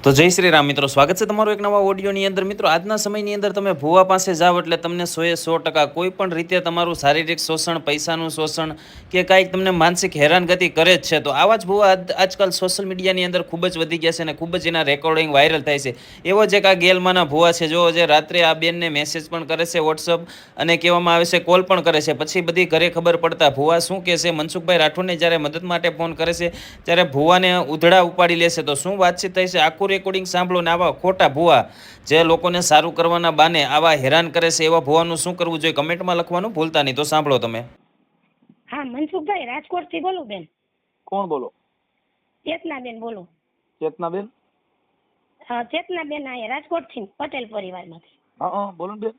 તો જય શ્રી રામ મિત્રો, સ્વાગત છે તમારું એક નવા ઓડિયોની અંદર. મિત્રો, આજના સમયની અંદર તમે ભૂવા પાસે જાઓ એટલે તમને 100% કોઈ પણ રીતે તમારું શારીરિક શોષણ, પૈસાનું શોષણ કે કાંઈક તમને માનસિક હેરાનગતિ કરે જ છે. તો આવા જ ભૂવા આજકાલ સોશિયલ મીડિયાની અંદર ખૂબ જ વધી ગયા છે અને ખૂબ જ એના રેકોર્ડિંગ વાયરલ થાય છે. એવો જ એક આ ગેલમાંના ભૂવા છે. જો જે રાત્રે આ બેનને મેસેજ પણ કરે છે વોટ્સઅપ અને કહેવામાં આવે છે કોલ પણ કરે છે. પછી બધી ઘરે ખબર પડતા ભૂવા શું કહે છે, મનસુખભાઈ રાઠોડને જ્યારે મદદ માટે ફોન કરે છે ત્યારે ભૂવાને ઉધડા ઉપાડી લેશે. તો શું વાતચીત થઈ છે આખું રેકોર્ડિંગ સાંભળો ને આવા ખોટા ભૂવા જે લોકોને સારું કરવાના બાને આવા હેરાન કરે છે એવા ભૂવાનું શું કરવું જોઈએ કમેન્ટમાં લખવાનું ભૂલતા નહીં. તો સાંભળો તમે. હા, મનસુખભાઈ રાજકોટ થી બોલું બેન. કોણ બોલો? ચેતનાબેન બોલું. ચેતનાબેન? હા, ચેતનાબેન અહીંયા રાજકોટ થી પટેલ પરિવારમાંથી. હા બોલો બેન.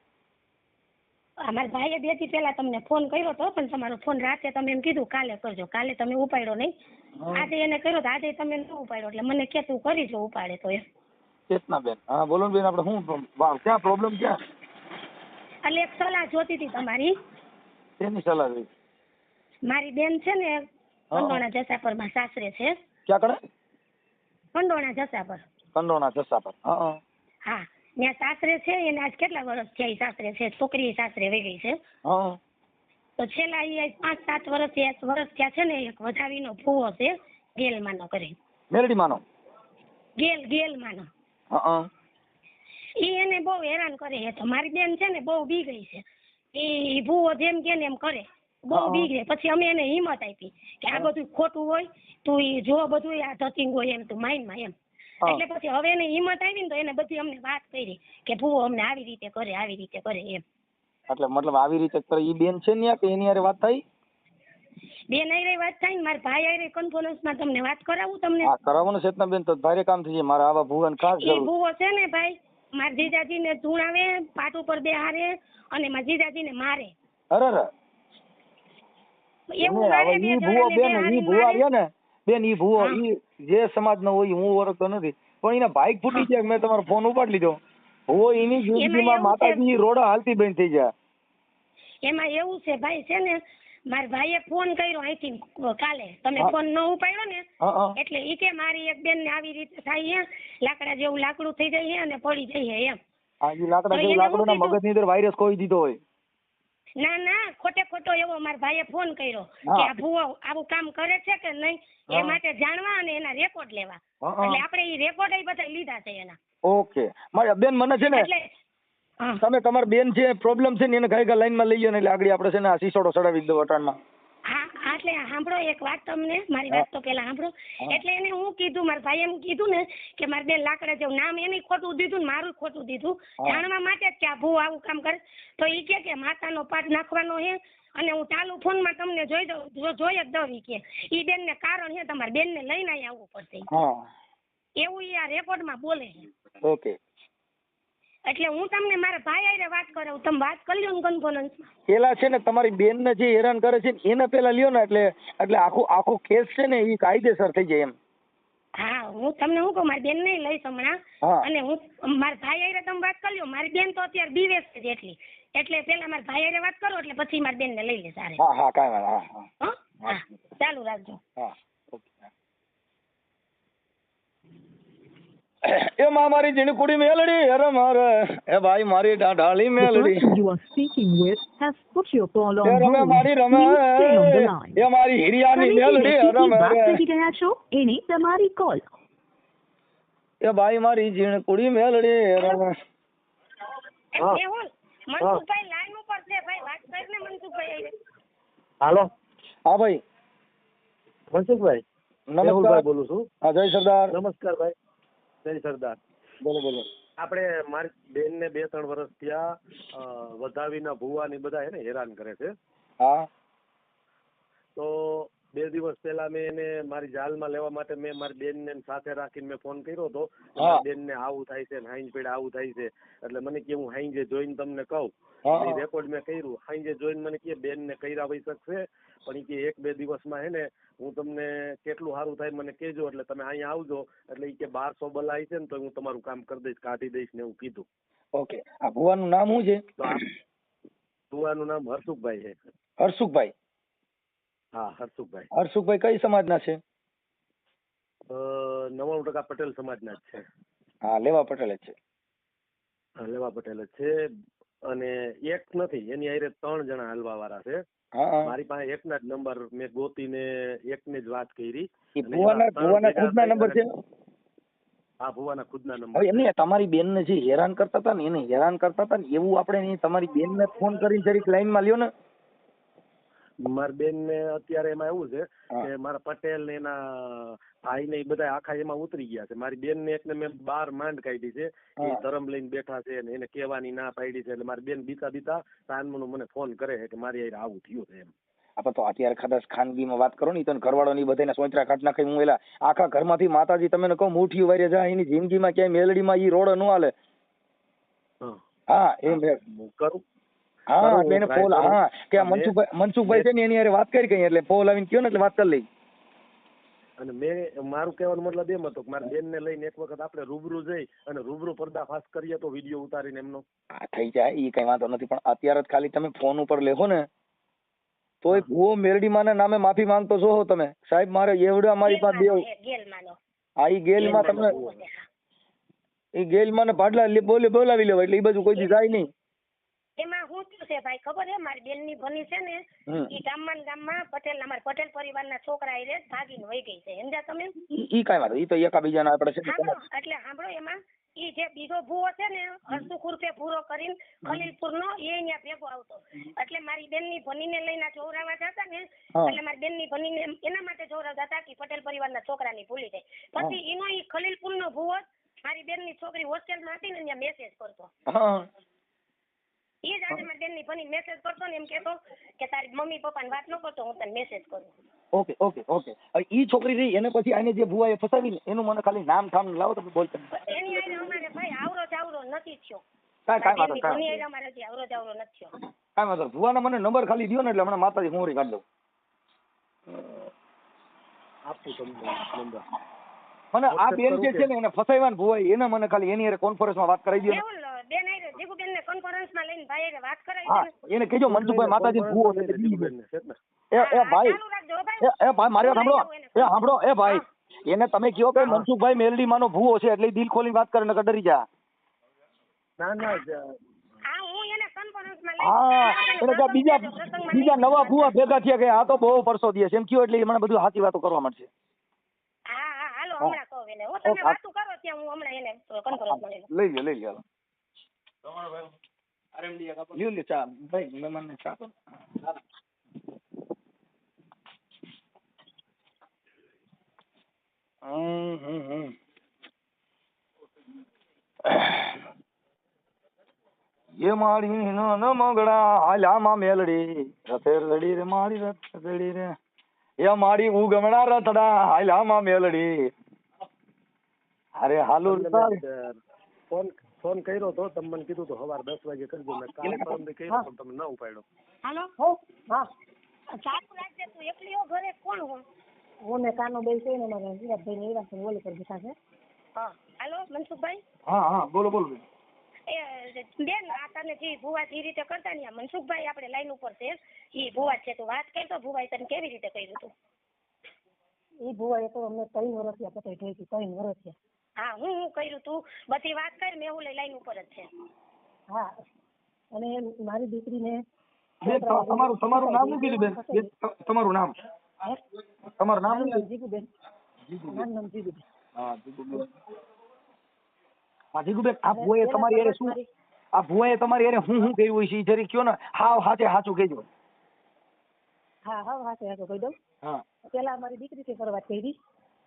અમારા ભાઈએ બે દી પહેલા તમને ફોન કર્યો હતો પણ તમારો ફોન રાતે તમે એમ કીધું કાલે કરજો, કાલે તમે ઉપાડ્યો નહીં. આજે એને કર્યો તો આજે તમે ન ઉપાડ્યો એટલે મને કે તું કરી જો ઉપાડે તો એમ. ચેતનાબેન, હા બોલો બેન. આપણે શું ક્યાં પ્રોબ્લેમ ક્યાં? એટલે એક સલાહ જોતી હતી તમારી. શેની સલાહ જોઈ? મારી બેન છે ને કંડોણા જસાપર માં સાસરે છે. ક્યાં કડે? કંડોણા જસાપર. કંડોણા જસાપર. હા હા, ત્યાં સાસરે છે. એને આજ કેટલા વર્ષ થયા ઈ સાસરે છે, છોકરી સાસરે વહી ગઈ છે. હા. તો છેલ્લા 5-7 વર્ષ થયા છે ને એક વધાવીનો ફૂવો છે ગેલમાનો કરે. મેલડી માનો? ગેલમાનો. હા. ઈ એને બહુ હેરાન કરે છે. તો મારી બેન છે ને બહુ બી ગઈ છે. ઈ ભૂવો જેમ કે ને એમ કરે, બહુ બી ગઈ. પછી અમે એને હિંમત આપી કે આ બધું ખોટું હોય, તું ઈ જો બધું આ ધતિંગ હોય એમ તું માઇન્ડમાં એમ. એટલે પછી હવે એને હિંમત આવી ને તો એને બધી અમને વાત કરી કે ભૂવો અમને આવી રીતે કરે એમ. એટલે મતલબ આવી રીતે કરે ઈ બેન છે ને કે એની હારે વાત થઈ? બેન આઈ વાત થાય ને મારા ભાઈ આઈ કોન્ફરન્સમાં તમને વાત કરાવું તમને? હા કરાવો ને ચેતનાબેન, તો ભારે કામ થઈ જાય. મારા આવા ભૂવાને ખાસ જરૂર. ઈ ભૂવો છે ને ભાઈ મારા જીજાજીને ધૂણાવે, પાટ ઉપર બેહારે અને મારા જીજાજીને મારે. અરે એવું મારે ઈ ભૂવો બેન, ઈ ભૂવા રહ્યા ને બેન, ઈ ભૂવો ઈ જે સમાજનો હોય હું ઓળખતો નથી પણ એના બાઈક ફૂટી જાય મેં તમારો ફોન ઉપાડી લીધો. ભૂવો એની જિંદગીમાં માતાજી રોડા હાલતી બંધ થઈ જાય. એમાં એવું છે ભાઈ છે ને મારા ભાઈએ ફોન કર્યો અહીંથી કાલે, તમે ફોન ન ઉપાડ્યો ને એટલે ઈ કે મારી એક બેન ને આવી રીતે થાય છે, લાકડા જેવું લાકડું થઈ જાય છે અને પડી જાય છે એમ. હા, ઈ લાકડા જેવું લાકડું ના મગજની અંદર વાયરસ કોઈ દીધો હોય. ના ખોટો એવો મારા ભાઈએ ફોન કર્યો કે આ ભૂવો આવું કામ કરે છે કે નહીં એ માટે જાણવા અને એના રેકોર્ડ લેવા. એટલે આપણે ઈ રેકોર્ડ એ બધા લીધા છે એના. ઓકે મારી બેન, મને છે ને તમે તમારી બેન છે પ્રોબ્લેમ છે ને એને ગાયકા લાઈનમાં લઈ ગયો ને એટલે આગળ આપણે છે ને આ સિસોડો ચડાવી દો અટાણમાં. હા એટલે સાંભળો એક વાત તમને, મારી વાત તો પેલા સાંભળો. એટલે એને હું કીધું, મારા ભાઈ એમ કીધું ને કે મારી બેન લાકડા જેવું નામ એને ખોટું દીધું ને મારું ખોટું દીધું જાણવા માટે જ કે આ ભૂ આવું કામ કરે. તો ઈ કે માતાનો પાઠ નાખવાનો છે અને હું ચાલુ ફોનમાં તમને જોઈ જ દઉં કે ઈ બેન ને કારણ છે તમારી બેન ને લઈને અહીં આવવું પડશે એવું ઈ આ રેકોર્ડમાં બોલે છે. ઓકે. એટલે હું તમને મારા ભાઈ આરે વાત કરાવું, તમે વાત કરી લ્યો ને કોન્ફરન્સમાં. પેલા છે ને તમારી બેન ને જે હેરાન કરે છે એને પેલા લ્યો ને એટલે આખો કેસ છે ને એ કાયદેસર થઈ જાય એમ. હા, હું તમને શું કહું, મારી બેન નહીં લઈશ હમણાં અને હું મારા ભાઈ આરે તમે વાત કરી લ્યો. મારી બેન તો અત્યારે બીવેસ છે એટલી, એટલે પેલા મારા ભાઈ આરે વાત કરો એટલે પછી મારી બેન ને લઈ લે સારે. હા કાંઈ વાત. હા ચાલુ રાખજો. હા એ માં મારી જીણી કુડી મેલડી અરે મારે એ ભાઈ મારી ડાળી Meldi you are speaking with has put your call on એ રમે hold. મારી રમે Please stay on the line. એ મારી હિરિયાની મેલડી અરે વાત મારે કરી રહ્યા છો એની તમારી કોલ. એ ભાઈ મારી જીણી કુડી મેલડી રમે. મનસુખભાઈ લાઈન ઉપર છે ભાઈ, વાત કરીને મનસુખભાઈ. હાલો. હા ભાઈ મનસુખભાઈ નમસ્કાર બોલું છું. હા જય સરદાર. નમસ્કાર ભાઈ. જય સરદાર. બોલો. આપણે મારી બેન ને 2-3 વર્ષ ત્યાં વધાવીના ભુવા ની બધા એને હેરાન કરે છે. હા. તો 2 દિવસ પહેલા મેં એને મારી જાલમાં લેવા માટે મેં મારી બેન ને સાથે રાખીને મેં ફોન કર્યો હતો. બેન ને આવું થાય છે, હાઈન પેડ આવું થાય છે, એટલે મને કે હું હાઈજે જોઈને તમને કહું. રેકોર્ડ મેં કર્યું. હાઈજે જોઈને મને કે બેન ને કર્યા હોઈ શકશે પણ એ કે 1-2 દિવસમાં હે ને હું તમને કેટલું સારું થાય મને કહેજો એટલે તમે અહીંયા આવજો. એટલે એ કે 1200 બલાય છે ને તો હું તમારું કામ કરી દઈશ, કાઢી દઈશ ને એવું કીધું. ઓકે. આ ભુવાનું નામ શું છે? ભુવાનું નામ હરસુખભાઈ છે. હરસુખભાઈ? હા હરસુખભાઈ. હરસુખભાઈ કઈ સમાજના છે? 99% પટેલ સમાજના જ છે. હા લેવા પટેલ જ છે. લેવા પટેલ જ છે. અને એક નથી, એની હારે 3 જણા હાલવા વાળા છે. હા મારી પાસે એકના જ નંબર મેં ગોતીને એકની જ વાત કરી. એ ભુવાના ખુદના નંબર છે. હા, ભુવાના ખુદના નંબર. હવે એમને તમારી બેનને જે હેરાન કરતા હતા ને એને હેરાન કરતા હતા ને એવું આપણે તમારી બેનને ફોન કરીને જરીક લાઈનમાં લ્યો ને. મારા બેન ને અત્યારે એમાં એવું છે કે મારા પટેલ ને એના ભાઈ ને બધા આખા એમાં ઉતરી ગયા છે. મારી બેન ને એકને મેં 12 માંડ કાઢી છે. એ ધરમ લઈને બેઠા છે ને એને કહેવાની ના પાડી છે. એટલે મારી બેન બીતા સાંજનો મને ફોન કરે છે કે મારી હારે આવું થયું છે એમ. આપણે તો અત્યારે કદાચ ખાનગીમાં વાત કરો ને તો ઘરવાળો ની બધાને સોચરા કાઢ નાખે. હું એલા આખા ઘરમાંથી માતાજી તમને કહું મુઠ્ઠી વારે જાય એની જિંદગીમાં ક્યાંય મેલડીમાં ઈ રોડ ન હાલે. હા એમ કરું. હા એટલે એને પોલ હા કે મનસુખભાઈ છે ને એની હારે વાત કરી કઈ એટલે પોલ આવીને કયો ને એટલે વાત કરી લઈ. અને મેં મારું કહેવાનો મતલબ એમ હતો કે મારી બેન ને લઈને એક વખત આપણે રૂબરૂ જઈ અને રૂબરૂ પર્દાફાશ કરીએ તો વિડીયો ઉતારીને એમનો. હા થઈ જાય ઈ કઈ વાંધો નથી, પણ અત્યારે જ ખાલી તમે ફોન ઉપર લેખો ને તોય ભૂવો મેરડીમાં ના નામે માફી માંગતો છો તમે સાહેબ મારે એવડા મારી પાસે હા ઈ ગેલમાં તમને ઈ ગેલમાં ને ભાડલા બોલાવી લેવા એટલે ઈ બાજુ કોઈ દી જાય નહીં. એમાં શું થયું છે ભાઈ ખબર છે, મારી બેન ની ભણી છે ને ઈ ગામમાં પટેલ અમારા પટેલ પરિવારના છોકરા એ ભાગીને વહી ગઈ છે. સમજ્યા તમે? ઈ કઈ વાત ઈ તો એકાબીજાના આપણે છે એટલે સાંભળો એમાં ઈ જે બીજો ભૂવો છે ને હરસુખ ઉર્ફે ભૂરો કરીને ખલીલપુર નો એ અહીંયા ભેગો આવતો. એટલે મારી બેન ની ભણીને લઈને જોવરાવા જતા ને એટલે મારી બેન ની ભણીને એના માટે જોવરાવતા હતા કે પટેલ પરિવારના છોકરાની ભૂલી જાય. પછી એનો ઈ ખલીલપુર નો ભૂવો મારી બેન ની છોકરી હોસ્ટેલમાં હતી ને ત્યાં મેસેજ કરતો. એ જ આજે મારી બેન ની ભણી મેસેજ કરતો ને એમ કેતો કે તારી મમ્મી પપ્પાને વાત ન કરતો હું તને મેસેજ કરું. ઓકે ઓકે ઓકે હવે ઈ છોકરી રહી એને પછી આને જે ભુવાએ ફસાવી એનું મને ખાલી નામ ઠામ લાવો તમે બોલતા. એની હારે અમારે ભાઈ આવરો જાવરો નથી થયો. કાંઈ વાંધો એની હારે અમારે હજી આવરો જાવરો નથી થયો. કાંઈ વાંધો ભુવાના મને નંબર ખાલી દો ને એટલે હમણાં માતાજી મોરી કાઢ દઉં. આપું તમને નંબર. મને આ બેન જે છે ને એને ફસાવ્યા ને ભુવાએ એને મને ખાલી એની હારે કોન્ફરન્સમાં વાત કરાવી દો. બેન આઈ જીગુબેન ને કોન્ફરન્સમાં લઈને ભાઈ હારે વાત કરાવી હા એને કહેજો મનસુખભાઈ માતાજી ભુવો છે એ ભાઈ મારી વાત સાંભળો એ ભાઈ એને તમે કહો કે મનસુખભાઈ મેલડી માનો ભુવો છે એટલે દિલ ખોલીને વાત કરે નકર ડરી જા. ના એટલે બીજા નવા ભુવા ભેગા થયા કે આ તો બહુ પરસો દે છે એમ કયો એટલે મને બધું સાચી વાતો કરવા મળશે. હાલો હમણાં કહો એને હું તમે વાતો કરો ત્યાં હું હમણાં એને કોન્ફરન્સમાં લઈ લ્યો તમારો ભાઈ આરએમડી લ્યો ચા ભાઈ મહેમાનને ચા તો ये माड़ी न मगड़ा हालामा मेलड़ी रथे रड़ी रे माड़ी रथ रड़ी रे ये माड़ी उगमણા રથડા હાલામાં મેલડી. અરે હાલો ફોન કર્યો તો તમે મને કીધું તો સવારે 10 વાગે કરજો. મેં કાલે પરમદી કર્યો પણ તમે ના ઉપાડ્યો. હાલો હા ચાલુ રાખજે તું એકલી હો ઘરે કોણ હો? હું ને કાનો બેસી ને મારા વિરાટભાઈ ને વિરાટભાઈ ઓલી પર બેઠા છે. હા હાલો મનસુખભાઈ. હા બોલો એ બેન આ તને જે ભુવા જે રીતે કરતા ને મનસુખભાઈ આપણે લાઈન ઉપર છે ઈ ભુવા છે. તું વાત કરતો ભુવાએ તને કેવી રીતે કર્યું તું? ઈ ભુવાએ તો અમને 3 વર્ષ થયા પતે થઈ ગઈ 3 વર્ષ થયા. હા હું કર્યું તું બધી વાત કરી મેં ઓલી લાઈન ઉપર જ છે. હા અને મારી દીકરીને તમારું નામ શું કીધું બેન? તમારું નામ જીગુબેન. મારું નામ જીગુબેન. હા જીગુબેન. જીગુબેન આ ભુવાએ તમારી હારે શું હું કર્યું હોય છે ઈ જરી કયો ને હાવ હાચે હાચું કહેજો. હા હાચે હાચું કહી દઉં. હા પેલા મારી દીકરીથી શરૂઆત કરી.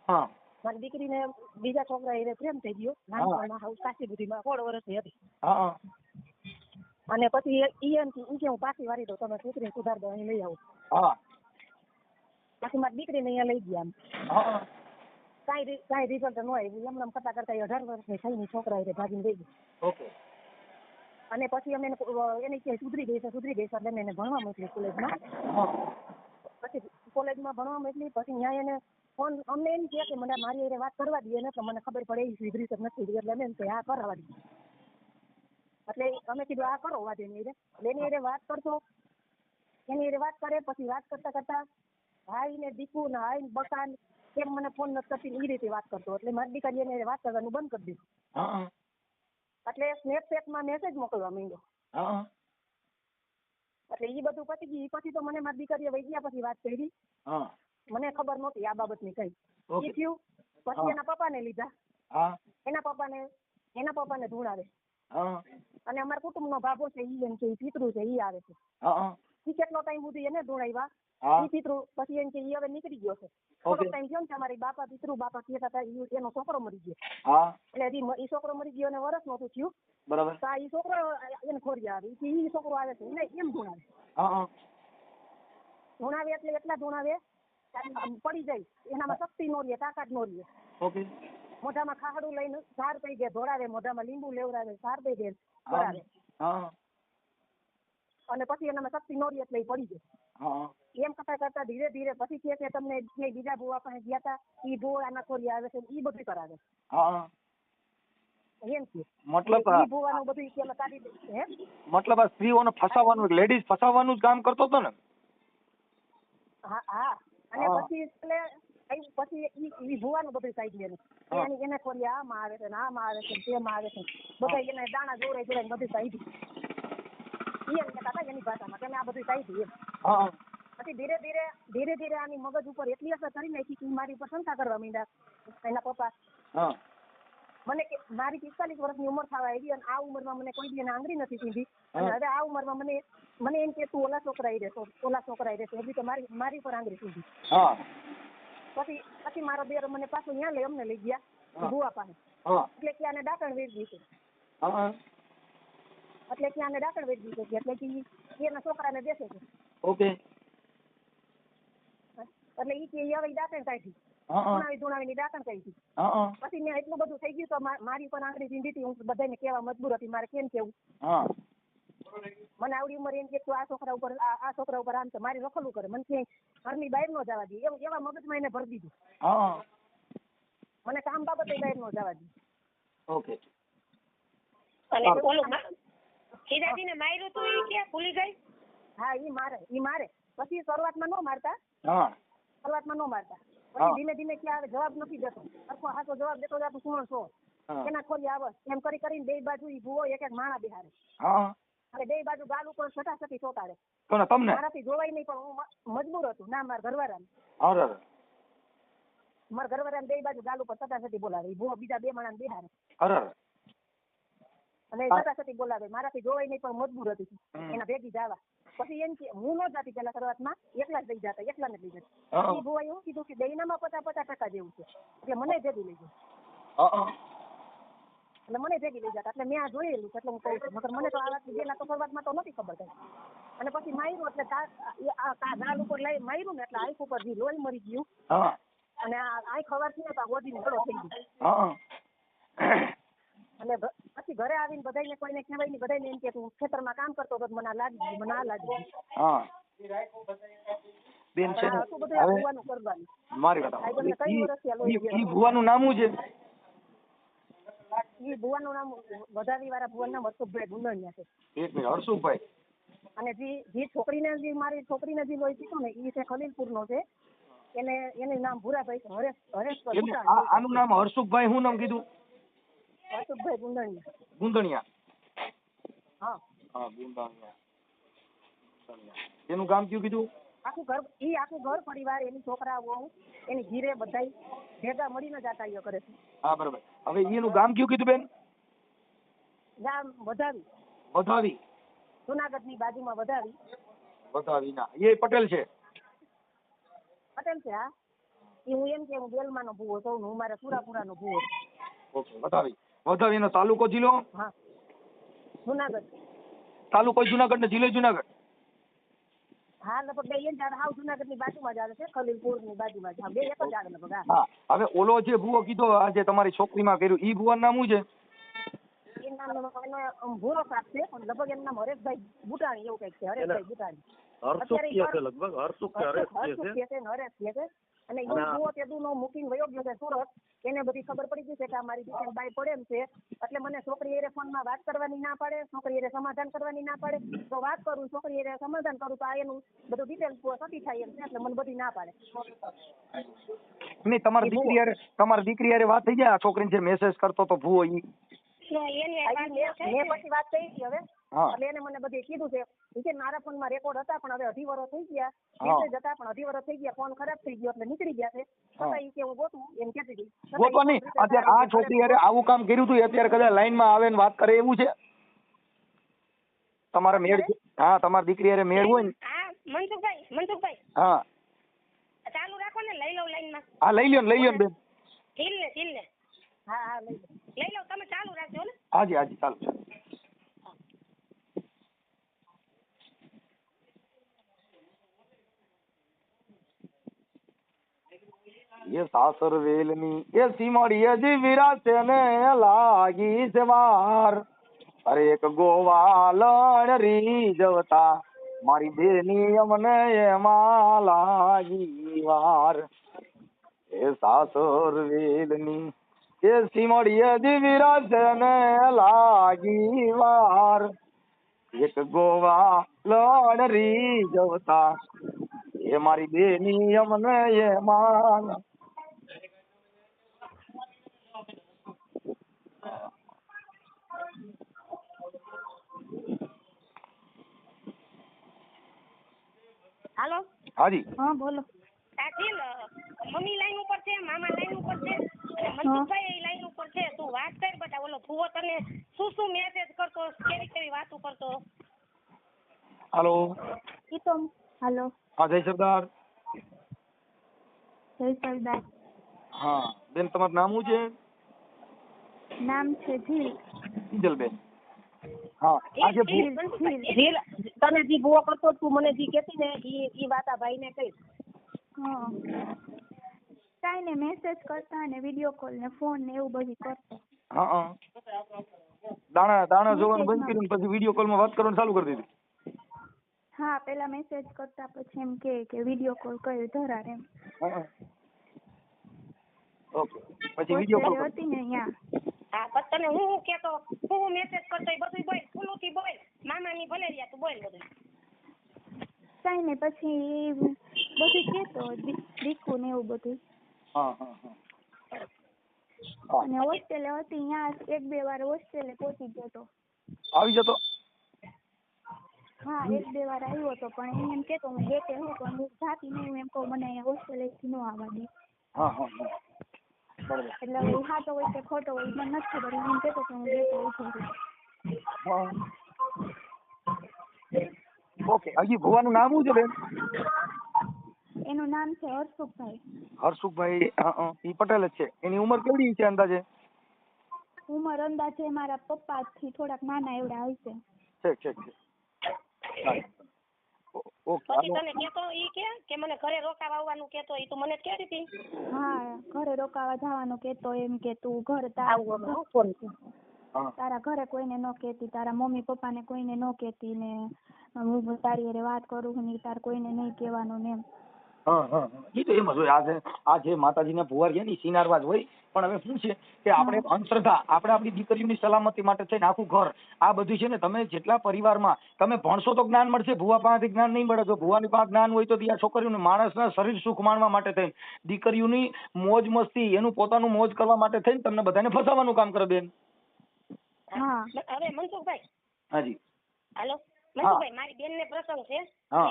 હા મારી દીકરીને બીજા છોકરા એને પ્રેમ થઈ ગયો. નાનપણમાં હાવ કાશી બુદ્ધિમાં 16 વર્ષની હતી. હા અને પછી ઈ એમ કે હું પાછી વારી દઉં તમે છોકરીને સુધાર દો અહીં લઈ આવો. હા પછી મારી દીકરીને અહીંયા લઈ ગયા. હા કાંઈ રિઝલ્ટ ન આવ્યું. એમ કરતા 18 વર્ષની થઈને છોકરા એ ભાગીને ગઈ. ઓકે. અને પછી અમે એને કે સુધરી ગઈ છે એટલે એને ભણવા મોકલી કોલેજમાં. પછી કોલેજમાં ભણવા મોકલી પછી ત્યાં એને ફોન અમને એમ કહે કે મને મારી હારે વાત કરવા દે ને તો મને ખબર પડે એ સુધરી તો નથી એટલે અમે એમ કે આ કરવા દે. એટલે અમે કીધું આ કરો વાત એની એટલે એની હારે વાત કરતો એની હારે વાત કરે પછી વાત કરતા ભાઈ ને દીકુ ને હાઈ બકાન કેમ મને ફોન નથી કરતી એ રીતે વાત કરતો એટલે મારી દીકરી એને વાત કરવાનું બંધ કરી દીધું. હા એટલે સ્નેપચેટમાં મેસેજ મોકલવા માંડ્યો. હા એટલે ઈ બધું પતી ગયું. પછી તો મને મારી દીકરીએ વહી ગયા પછી વાત કરી. હા મને ખબર નહોતી આ બાબતની કઈ. ઓકે. ઈ થયું પછી એના પપ્પાને લીધા. હા એના પપ્પાને ધૂણાવે. હા અને અમારા કુટુંબનો ભાભો છે ઈ એમ કે ઈ પિતૃ છે ઈ આવે છે. હા ઈ કેટલો ટાઈમ સુધી એને ધૂણાવ્યા. હા ઈ પિતૃ પછી એમ કે ઈ હવે નીકળી ગયો છે. ઓકે. થોડો ટાઈમ થયો ને અમારી બાપા કહેતા હતા એનો છોકરો મરી ગયો. હા એટલે હજી ઈ છોકરો મરી ગયો અને વરસ નહોતું થયું. બરાબર. તો ઈ છોકરો એને ખોરી આવે. ઈ છોકરો આવે છે એને એમ ધૂણાવે. હા ધૂણાવે એટલે એટલા ધૂણાવે પડી જાય. એનામાં શક્તિ નો રહે, તાકાત નો રહે. ઓકે. મોઢામાં ખાહડું લઈને ઝાડ પઈ ગયા ધોળાવે, મોઢામાં લીંબુ લેવડાવે, ઝાડ પઈ ગયા ધોળાવે. હા અને પછી એનામાં શક્તિ નો રહે એટલે ઈ પડી જાય. હા એમ કરતા કરતા ધીરે ધીરે પછી કહે કે તમને જે બીજા ભૂવા પાસે ગયા હતા ઈ ભૂવા આના ખોરી આવે છે ઈ બધું કરાવે. હા એમ છે. મતલબ ઈ ભૂવાનું બધું કે કાઢી દે. હે મતલબ આ સ્ત્રીઓને ફસાવાનું, લેડીઝ ફસાવાનું જ કામ કરતો હતો ને? હા હા. અને પછી એટલે પછી ઈ ભૂવાનું બધું કાઢી દે. એને ખોરી આમાં આવે છે ને આમાં આવે છે તેમાં આવે છે બધા એને દાણા જોડે બધું કાઢી. ઈ એમ કહેતા હતા એની ભાષામાં કે મેં આ બધું કાઢી એમ. હા પછી ધીરે ધીરે આની મગજ ઉપર એટલી અસર કરી નાખી કે મારી ઉપર શંકા કરવા માંડ્યા એના પપ્પા. હા મને કે મારી 45 વર્ષની ઉંમર થવા આવી અને આ ઉંમરમાં મને કોઈ દી એને આંગળી નથી સીધી. અને હવે આ ઉંમરમાં મને એમ કે તું ઓલા છોકરા રહેશે હજી તો મારી પર આંગળી સીધી. હા પછી મારો દેર મને પાછું ત્યાં અમને લઈ ગયા ભુવા પાસે. એટલે કે આને ડાકણ વેચી છે. એટલે કે આને ડાકણ વેચી છે એટલે કે એના છોકરાને દેશે છે. ઓકે. એટલે ઈ કે હવે ડાકણ કાઢી. ધૂણાવીની ડાકણ કાઢી. પછી મેં એટલું બધું થઈ ગયું તો મારી પર આંગળી સીધી હતી. હું બધાને કહેવા મજબૂર હતી મારે કેમ કેવું. મને આવડી ઉંમર એમ કે તું આ છોકરા ઉપર આમ છે મારી રખડવું કરે. મને કે ઘરની બહાર નો જવા દે એવા મગજમાં એને ભરી દીધું. મને કામ બાબતે બહાર નો જવા દે. ઓકે. અને ઓલું સીધાજીને માર્યું તું ઈ કે ભૂલી ગઈ? હા ઈ મારે. પછી શરૂઆતમાં નો મારતા. પછી ધીમે ધીમે ક્યાં જવાબ નથી દેતો. સરખો હાથો જવાબ દેતો જાતો શું એના ખોલી આવે એમ કરીને બે બાજુ ઈ ભૂવો એક માણા બિહારે. અને બે બાજુ ગાલ ઉપર છટાછટી ચોટાડે. મારાથી જોવાય નહીં પણ હું મજબૂર હતું. ના મારા ઘરવાળાને બે બાજુ ગાલ ઉપર છટાછટી બોલાવે. ભૂવો બીજા બે માણસ બિહારે અને છટાછટી બોલાવે. મારાથી જોવાય નહીં પણ મજબૂર હતી એના ભેગી જવા. પછી એમ કે હું ન જાતી પેલા શરૂઆતમાં એકલા જ લઈ જતા. એ ભૂવા એવું કીધું કે દહીંનામાં 50% જેવું છે એટલે મને ભેગી લઈ જાય. એટલે મને ભેગી લઈ જતા. એટલે મેં આ જોયેલું એટલે હું કહું છું. મગર મને તો આ વાત પેલા તો શરૂઆતમાં તો નથી ખબર કઈ. અને પછી માર્યું એટલે ગાલ ઉપર લઈ માર્યું ને એટલે આંખ ઉપર લોહી મરી ગયું. અને આંખ ખવારથી ને ગોદીને ગળો થઈ ગયો. અને પછી ઘરે આવીને બધાને કોઈને કહેવાય નહીં. બધાને એમ કે તું ખેતરમાં કામ કરતો હતો મને આ લાગી ગયું મને આ લાગી ગયું. બેન છે ને હતું બધું ભૂવાનું કરવાનું. મારી વાત ઈ ભુવાનું નામ શું છે? ઈ ભુવાનું નામ વધાવી વાળા ભુવાનું નામ હર્ષુભાઈ ગુંદણિયા છે. એક મિનિટ. હર્ષુભાઈ. અને જે છોકરીને જે મારી છોકરીને જે લોહી પીતો ને ઈ છે ખલીલપુર નો છે. એનું નામ ભૂરાભાઈ છે. હરેશ આનું નામ હર્ષુભાઈ શું નામ કીધું? હર્ષુભાઈ ગુંદણિયા. ગુંદણિયા. હા ગુંદણિયા. એનું ગામ કયું કીધું? આખું ઘર પરિવાર એની છોકરા વહુ એની ઘીરે બધાય ભેગા મળીને જાતાઈઓ કરે છે. હા બરોબર. હવે એનું ગામ કયું કીધું બેન? ગામ વધાવી. વધાવી. જુનાગઢ ની બાજુમાં વધાવી. વધાવી ના એ પટેલ છે. પટેલ છે. હા એ હું એમ કે હું બેલમાં નો ભૂવો છું. હું મારા સુરાપુરા નો ભૂવો છું. ઓકે. વધાવી નો તાલુકો જિલ્લો? હા જુનાગઢ. તાલુકો જુનાગઢ ને જિલ્લો જુનાગઢ? હા લગભગ બે જ આવે. હાવ જુનાગઢ ની બાજુમાં જ આવે છે. ખલીલપુર ની બાજુમાં જ બે એક જ આવે લગભગ. હા હવે ઓલો જે ભૂવો કીધો આજે તમારી છોકરીમાં કર્યું ઈ ભૂવાનું નામ શું છે? એ નામ ભૂરો સાપ છે પણ લગભગ એનું નામ હરેશભાઈ બુટાણી એવું કઈક છે. હરેશભાઈ બુટાણી. હરેશ કે છે. અને એ ભૂવો તેદુ નો મૂકીને વયો ગયો છે સુરત. એને બધી ખબર પડી ગઈ છે કે આ મારી દીકરી બાઈ પડે એમ છે. એટલે મને છોકરી એ ફોનમાં વાત કરવાની ના પાડે. છોકરી એ સમાધાન કરવાની ના પાડે. તો વાત કરું છોકરી એ સમાધાન કરું તો આ એનું બધું ડિટેલ સતી થાય એમ છે. એટલે મને બધી ના પાડે. નહીં તમારી દીકરી યારે વાત થઈ જાય? આ છોકરીને જે મેસેજ કરતો તો ભૂવો ઈ એની આ વાત મેં છે મેં પછી વાત કરી હતી હવે હા એટલે એને મને બધે કીધું છે ઈ કે મારા ફોનમાં રેકોર્ડ હતા પણ હવે 2.5 વર્ષ થઈ ગયા હા. મેસેજ હતા પણ 2.5 વર્ષ થઈ ગયા ફોન ખરાબ થઈ ગયો એટલે નીકળી ગયા છે છતાં ઈ કે હું ગોતું એમ કહેતી હતી છતાં ગોતો ઈ નહીં ફોન અત્યારે આ છોકરી હારે આવું કામ કર્યું હતું અત્યારે કદાચ લાઈનમાં આવે ને વાત કરે એવું છે તમારે મેળ છે? હા તમારી દીકરી હારે મેળ હોય ને હા મનસુખભાઈ હા ચાલુ રાખો ને લઈ લઉં લાઈનમાં હા લઈ લ્યો ને બેન ઢીલ ને હા હા લઈ લો. લઈ લઉં તમે ચાલુ રાખજો ને હાજી હાજી ચાલો ચાલો એ સાસર વેલની એ સીમડીએ જીવીરા છે ને લાગી છે વાર અરે એક ગોવાલણ રીઝવતા મારી બેની અમને એમાં લાગી વાર એ સાસર વેલની એ સીમડીએ જીવીરા છે ને લાગી વાર એક ગોવાલણ રીઝવતા એ મારી બેની અમને એમાં હાલો હાજી હા બોલો. આ ઢીલ મમ્મી લાઈન ઉપર છે મામા લાઈન ઉપર છે અને મનસુખભાઈ લાઈન ઉપર છે તું વાત કર બેટા ઓલો ભૂવો તને શું મેસેજ કરતો કેવી વાતો કરતો હાલો ઈ તો હાલો હા જય સરદાર જય સરદાર. હા બેન તમારું નામ શું છે નામ છે ઝીલ. કિંજલબેન હા આજે રીલ તને જી ભૂવો કરતો તું મને જી કહેતી ને ઈ વાત આ ભાઈને કહીશ હા કાંઈ ને મેસેજ કરતા ને વિડીયો કોલ ને ફોન ને એવું બધું કરતો. હા હા દાણા જોવાનું બંધ કર્યું ને પછી વિડીયો કોલમાં વાત કરવાનું ચાલુ કરી દીધી હા પેલા મેસેજ કરતા પછી એમ કે વિડીયો કોલ કર્યો ધરાર એમ. હા ઓકે પછી વિડીયો કોલ હોસ્ટેલે હતી ને અહીંયા. હા પણ તને હું કેતો હું મેસેજ કરતો એ બધું બોલ ફૂલુથી બોલ મામાની ભલે રહ્યા તું બોલ બધું કાંઈ ને પછી બધું કેતો દીકું ને એવું બધું. હા હા અને હોસ્ટેલે હતી અહીંયા 1-2 વાર હોસ્ટેલે પહોંચી ગયો તો. આવી જતો હા 1-2 વાર આવ્યો હતો પણ એમ કેતો હું ગેટે હું પણ હું જાતી નહીં હું એમ કહું મને અહીંયા હોસ્ટેલેથી ન આવવા દે. હા હા બરાબર એટલે હવે સાચો હોય કે ખોટો હોય મને નથી ખબર એમ કેતો કે હું ગેટે ઉભો છું. હા ઓકે હજી ભુવાનું નામ શું છે બેન એનું નામ છે હર્ષુભાઈ. હર્ષુભાઈ ઈ પટેલ જ છે એની ઉંમર કેવડી છે અંદાજે ઉંમર અંદાજે મારા પપ્પાથી થોડાક નાના એવડા હશે. છે ઓકે પછી તને કેતો ઈ કે મને ઘરે રોકાવા આવવાનું કેતો ઈ તું મને જ કહેતી હતી હા ઘરે રોકાવા જવાનું કેતો એમ કે તું ઘર તારા ઘરે કોઈને ન કહેતી તારા મમ્મી પપ્પાને કોઈને ન કહેતી ને હું તારી હારે વાત કરું ને તાર કોઈને નહીં કહેવાનું ને એમ. હા એ તો એમ જ હોય આ જે માતાજીના ભુવાર છે ને ઈ સિનારવા જ હોય પણ હવે શું છે કે આપણે અંધશ્રદ્ધા આપણે આપણી દીકરીઓની સલામતી માટે થઈને આખું ઘર આ બધું છે ને તમે જેટલા પરિવારમાં તમે ભણશો તો જ્ઞાન મળશે ભુવા પાસેથી જ્ઞાન નહીં મળે જો ભુવાની પાસે જ્ઞાન હોય તો ત્યાં છોકરીઓને માણસના શરીર સુખ માણવા માટે થઈને દીકરીઓની મોજ મસ્તી એનું પોતાનું મોજ કરવા માટે થઈને તમને બધાને ફસાવાનું કામ કરે બેન હા હવે મનસુખભાઈ હાજી હાલો મનસુખભાઈ મારી બેન ને પ્રસંગ છે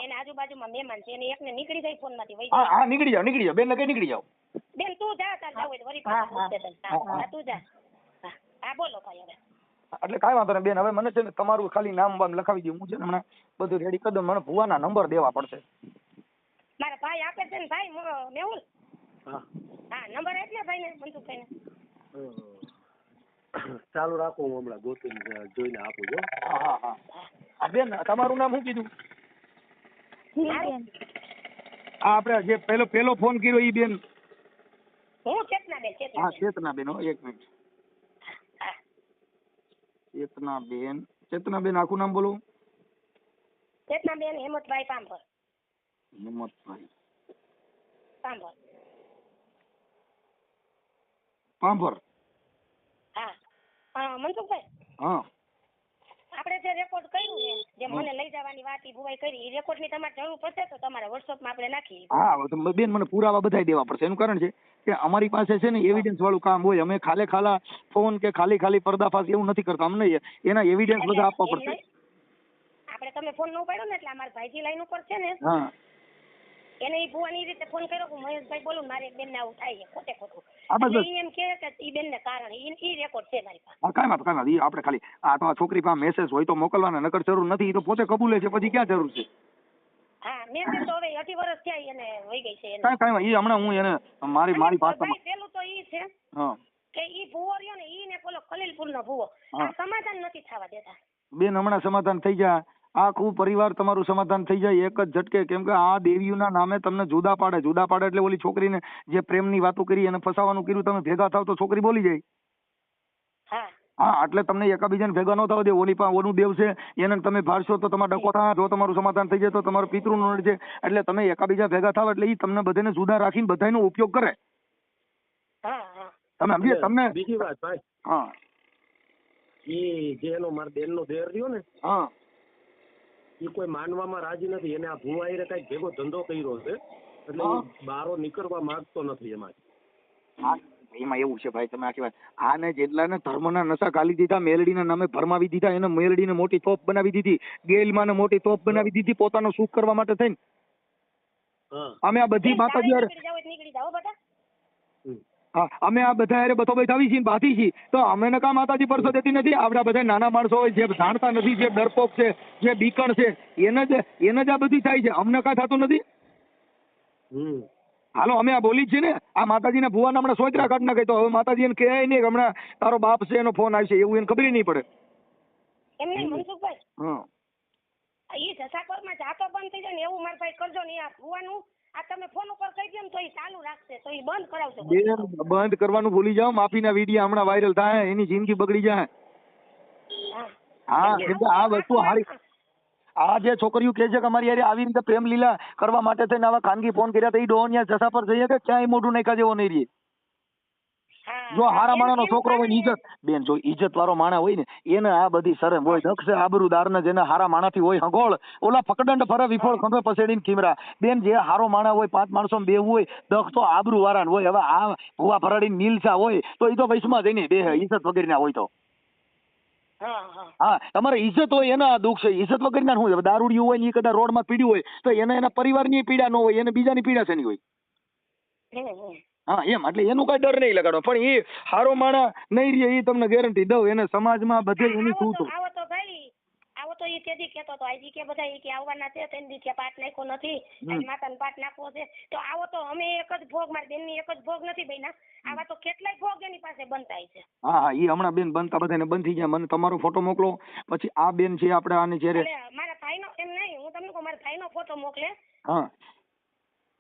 એને આજુબાજુમાં મહેમાન છે એને એકને નીકળી જાય ફોન માંથી વહી જાય હા નીકળી જાઓ બેન ને કઈ નીકળી જાઓ બેન તું જા તાર જાવ હોય તો વળી પાછા પૂછશે તને હા તું જા હા બોલો ભાઈ હવે એટલે કાંઈ વાંધો નહીં બેન હવે મને છે ને તમારું ખાલી નામ બામ લખાવી દઉં હું છે ને હમણાં બધું રેડી કરી દઉં મને ભુવાના નંબર દેવા પડશે મારા ભાઈ આપે છે ને ભાઈ મેહુલ હા નંબર આપને ભાઈ ને મનસુખભાઈ ને ચાલુ રાખો હું હમણાં ગોતીને જોઈને આપું છું હા બેન તમારું નામ શું કીધું ઝીલબેન. આ આપણે જે પેલો ફોન કર્યો ઈ બેન હું ચેતનાબેન હા ચેતનાબેન હો એક મિનિટ હા ચેતનાબેન આખું નામ બોલો ચેતનાબેન હેમંતભાઈ હિંમતભાઈ પાંભર હા મનસુખભાઈ હા આપણે જે રેકોર્ડ કર્યું ને જે મને લઈ જવાની વાત ઈ ભુવાઈ કરી, એ રેકોર્ડ ની તમારે જરૂર પડશે તો તમારા WhatsApp માં આપણે નાખી. હા તો બેન મને પુરાવા બધાય દેવા પડશે. એનું કારણ છે કે અમારી પાસે છે ને એવિડન્સ વાળું કામ હોય. અમે ખાલી ફોન કે ખાલી પર્દાફાશ એવું નથી કરતા. અમને એના એવિડન્સ બધા આપવા પડશે. આપણે તમે ફોન ન ઉપાડ્યો ને એટલે અમારા ભાઈજી લાઈન ઉપર છે ને, હા એને ઈ ભુવાની ઈ રીતે ફોન કર્યો કે મહેશભાઈ બોલું મારે એક બેન ને આવું થાય છે ખોટે ખોટું. હા બસ ઈ એમ કહે કે ઈ બેન ને કારણે ઈ રેકોર્ડ છે મારી પાસે. હા કાંઈ વાત ઈ આપણે ખાલી આ તો આ છોકરી પાસે મેસેજ હોય તો મોકલવાના, નકર જરૂર નથી. ઈ તો પોતે કબૂલે છે, પછી ક્યાં જરૂર છે? હા મેસેજ તો હવે 18 વર્ષ થયા એને વહી ગઈ છે. કાંઈ ઈ હમણાં હું એને મારી ભાષામાં પેલું તો ઈ છે હા કે ઈ ભુવો રહ્યો ને ઈ ને પેલો ખલીલપુર નો ભુવો આ સમાધાન નથી થવા દેતા. બેન હમણાં સમાધાન થઈ જાય, આખું પરિવાર તમારું સમાધાન થઈ જાય એક જ ઝટકે. કેમ કે આ દેવીઓના નામે તમને જુદા પાડે એટલે ઓલી છોકરીને જે પ્રેમની વાતો કરી અને ફસાવાનું કર્યું, તમે ભેગા થાવ તો છોકરી બોલી જાય. હા હા એટલે તમને એકાબીજાને ભેગા ન થવા દે. ઓલી પાસે ઓનું દેવ છે એને તમે ભાળશો તો તમારે ડકો થાય. જો તમારું સમાધાન થઈ જાય તો તમારું પિતૃ નું છે. એટલે તમે એકાબીજા ભેગા થાવ એટલે ઈ તમને બધાને જુદા રાખીને બધાનો ઉપયોગ કરે. તમે સમજે? તમને બીજી વાત ભાઈ, હા ઈ જે એનો મારા બેન નો દેર રહ્યો ને, હા ઈ કોઈ માનવામાં રાજી નથી. એને આ ભુવાઈ કઈ ભેગો ધંધો કર્યો છે એટલે ઈ બારો નીકળવા માંગતો નથી એમાં. એમાં એવું છે ભાઈ, તમે આખી વાત આને જેટલાને ધર્મના નશા ગાલી દીધા, મેલડીના નામે ભરમાવી દીધા, એને મેલડીને મોટી તોપ બનાવી દીધી, ગેલમાં મોટી તોપ બનાવી દીધી પોતાનો સુખ કરવા માટે થઈને. અમે આ બધી માતાજી હા અમે આ બધા હારે બધો આવી છીએ બાથી છીએ તો અમે ને કા માતાજી પરસો દેતી નથી? આપડા બધા નાના માણસો હોય જે જાણતા નથી, જે ડરપોક છે, જે બીકણ છે, એને જ આ બધી થાય છે. અમને કા થતું નથી? હાલો અમે આ બોલી જ છે ને. આ માતાજીના ભુવાના હમણાં સોચરા કાઢ નાખે તો હવે માતાજી એને કહે નહીં કે હમણાં તારો બાપ છે એનો ફોન આવશે, એવું એને ખબર નહીં પડે. એમ નહીં મનસુખભાઈ, ઈ જસાપરમાં જાતો બંધ થઈ જાય ને એવું મારા ભાઈ કરજો ને. આ ભુવાનું આ તમે ફોન ઉપર કહી દો ને તો ઈ ચાલુ રાખશે, તો ઈ બંધ કરાવજો. બંધ કરવાનું ભૂલી જાઓ. માફીના વિડીયો હમણાં વાયરલ થાય, એની જિંદગી બગડી જાય. હા કેમ કે આ વસ્તુ હારી આ જે છોકરીઓ કે છે કે અમારી યાર આવી રીતે પ્રેમ લીલા કરવા માટે થઈને આવા ખાનગી ફોન કર્યા તો ઈ ડોનિયા જસા પર જઈએ કે ક્યાંય મોઢું નાખ્યા જેવો નહીં રહે. જો હારા માણાનો છોકરો હોય ને ઈજ્જત બેન, જો ઈજ્જત વાળો માણા હોય ને એને આ બધી શરમ હોય. દક્ષ આબરૂદાર ને જેને હારા માણાથી હોય હંગોળ, ઓલા ફકડંડ ફરે વિફોળ ખંભે પસેડીને ખીમરા. બેન જે હારો માણા હોય 5 માણસો બેવું હોય, દક્ષ તો આબરૂ વાળા હોય. હવે આ ભૂવા ફરાડીને નીલસા હોય તો ઈ તો વૈશમાં જઈને બે ઈજ્જત વગેરે ના હોય તો હા તમારે ઈજ્જત હોય એના દુઃખ છે. ઈજ્જત વગર ના શું દારૂડિયું હોય ને એ કદાચ રોડમાં પીડ્યું હોય તો એને એના પરિવારની પીડા ન હોય, એને બીજાની પીડા છે નહીં હોય. હા એમ એટલે એનું કઈ ડર નહીં લગાડો. પણ એ હારો માણા નહીં રહે એ તમને ગેરંટી દઉં. એને સમાજમાં બધે એની શું આવો તો ભાઈ આવો તો ઈ તેદી કેતો તો આજી કે બધા ઈ કે આવવાના છે તેન દી કે પાઠ નાખ્યો નથી, આજ માતાનો પાઠ નાખવો છે તો આવો તો અમે એક જ ભોગ મારી બેનની એક જ ભોગ નથી બન્યા, આવા તો કેટલાય ભોગ એની પાસે બનતાય છે. હા ઈ હમણાં બેન બનતા બધાને બંધ થઈ ગયા. મને તમારો ફોટો મોકલો. પછી આ બેન છે આપણે આને જ્યારે મારા ભાઈનો એમ નહીં, હું તમને કહું મારા ભાઈનો ફોટો મોકલે. હા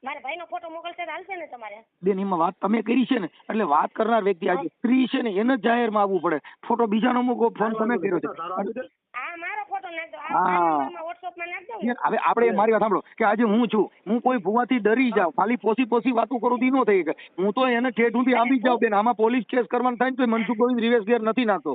મારા ભાઈનો ફોટો મોકલશે તો હાલશે ને તમારે? બેન એમાં વાત તમે કરી છે ને એટલે વાત કરનાર વ્યક્તિ આજે સ્ત્રી છે ને એને જ જાહેરમાં આવવું પડે. ફોટો બીજાનો મૂકો, ફોન તમે કર્યો છે. હા મારો ફોટો નાખજો, આ WhatsApp માં નાખજો. હવે આપણે મારી વાત સાંભળો કે આજે હું છું, હું કોઈ ભૂવાથી ડરી જાઉં, ખાલી પોસી વાતો કરું તી નો થઈ ગઈ. હું તો એને ઠેઠ સુધી આંબી જાઉં બેન. આમાં પોલીસ કેસ કરવાનું થાય ને તો મનસુખ ગોવિંદ રિવેશ ગેર નથી નાખતો.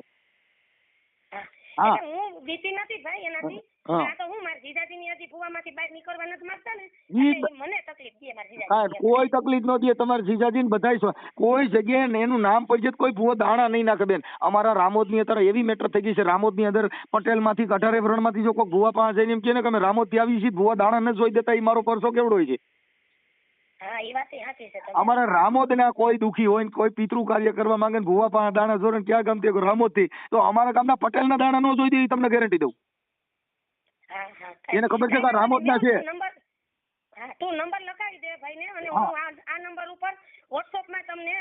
હા હું બીતી નથી ભાઈ એનાથી. આ તો હું મારી જીજાજીની હજી ભૂવામાંથી બહાર નીકળવા નથી માંગતા ને એટલે મને તકલીફ દે મારી જીજાજી. કોઈ તકલીફ ન દે તમારે જીજાજી ને બધાય. કોઈ જગ્યાએ એનું નામ પડી જાય કોઈ ભૂવો દાણા નહીં નાખે બેન. અમારા રામોદની અત્યારે એવી મેટર થઈ ગઈ છે, રામોદની અંદર પટેલમાંથી 18 વરણમાંથી જો કોઈ ભૂવા પાસે જઈને એમ કહે ને કે અમે રામોદથી આવી છીએ, ભૂવા દાણા ન જોઈ દેતા, એ મારો પરસો કેવડો હોય છે. હા એ વાત સાચી છે. અમારા રામોદના કોઈ દુખી હોય ને કોઈ પિતૃ કાર્ય કરવા માંગે ને ભૂવા પાસે દાણા જોરે ક્યાં ગામથી રામોદથી, તો અમારા ગામના પટેલના દાણા ન જોઈ દે એ તમને ગેરંટી દઉં. એને ખબર છે કે રામોદના છે. તું નંબર લખાવી દે ભાઈને અને હું આ નંબર ઉપર WhatsApp માં તમને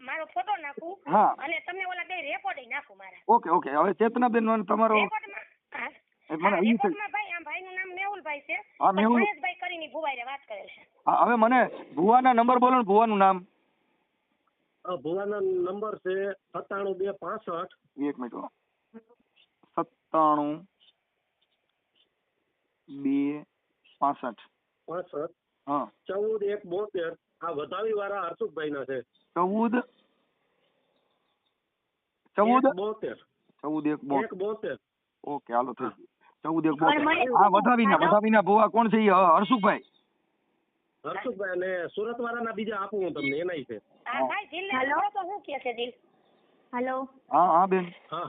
મારો ફોટો નાખું અને તમને ઓલા બે રેકોર્ડ નાખું મારા. ઓકે હવે ચેતનાબેન તમારો ભાઈ આ ભાઈનું નામ મેહુલભાઈ છે, મહેશભાઈ કરીને ભુવાઈ વાત કરે છે. હવે મને ભુવાના નંબર બોલો ને. ભુવાનું નામ ભુવાના નંબર છે 97265. એક મિનિટ 97 265 હા 14172. આ વધાવી વાળા હર્ષુભાઈ ના છે. 14 172 ઓકે હાલો થઈ ગયું 14 આ વધાવીના ભુવા કોણ છે ઈ હર્ષુભાઈ હર્ષુભાઈ અને સુરત વાળાના બીજા આપું હું તમને એનાય છે. હા ભાઈ દિલ તો શું કહે છે દિલ? હેલો, હા બેન હા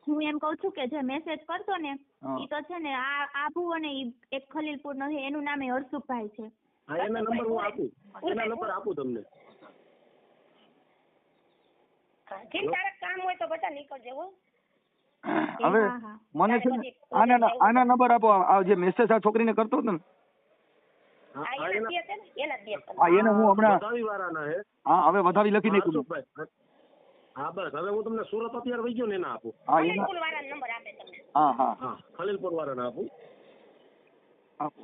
હું એમ કહું છું કે જે મેસેજ કરતો ને હા. ઈ તો છે ને આ ભુવો ને ઈ એક ખલીલપુર નો છે, એનું નામ હર્ષુભાઈ છે. હા એના નંબર હું આપું, એના નંબર આપું તમને. દિલ તારે કામ હોય તો બધા નીકળજે હો. હવે મને છે ને આના નંબર આપો. આ જે મેસેજ આ છોકરીને કરતો હતો ને હા એના દે છે ને એના દે છે. હા એને હું હમણાં વધાવી વાળાના હે. હા હવે વધાવી લખી નાખ્યું હર્ષુભાઈ. હા બસ હવે હું તમને સુરત અત્યારે વહી ગયો ને એના આપું. હા એના ખલીલપુર વાળાનો નંબર આપે તમને. હા હા હા ખલીલપુર વાળાના આપું. આપો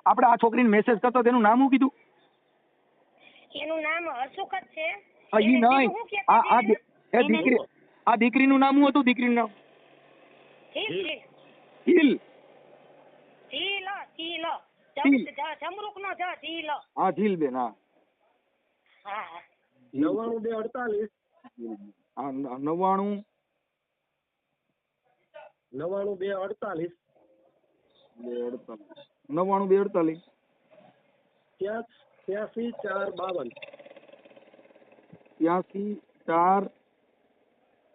આપણે આ છોકરીને મેસેજ કરતો તેનું નામ શું કીધું? એનું નામ હર્ષુક જ છે. ઈ એને નહીં બીજું શું કહેતી આ હતી એ દીકરી આ દીકરીનું નામ શું હતું? દીકરીનું નામ જીલ હિલ. જીલ જમરૂક નો જીલ. હા ઝીલબેન. હા હા હા 92 હા 99 248 99 83 452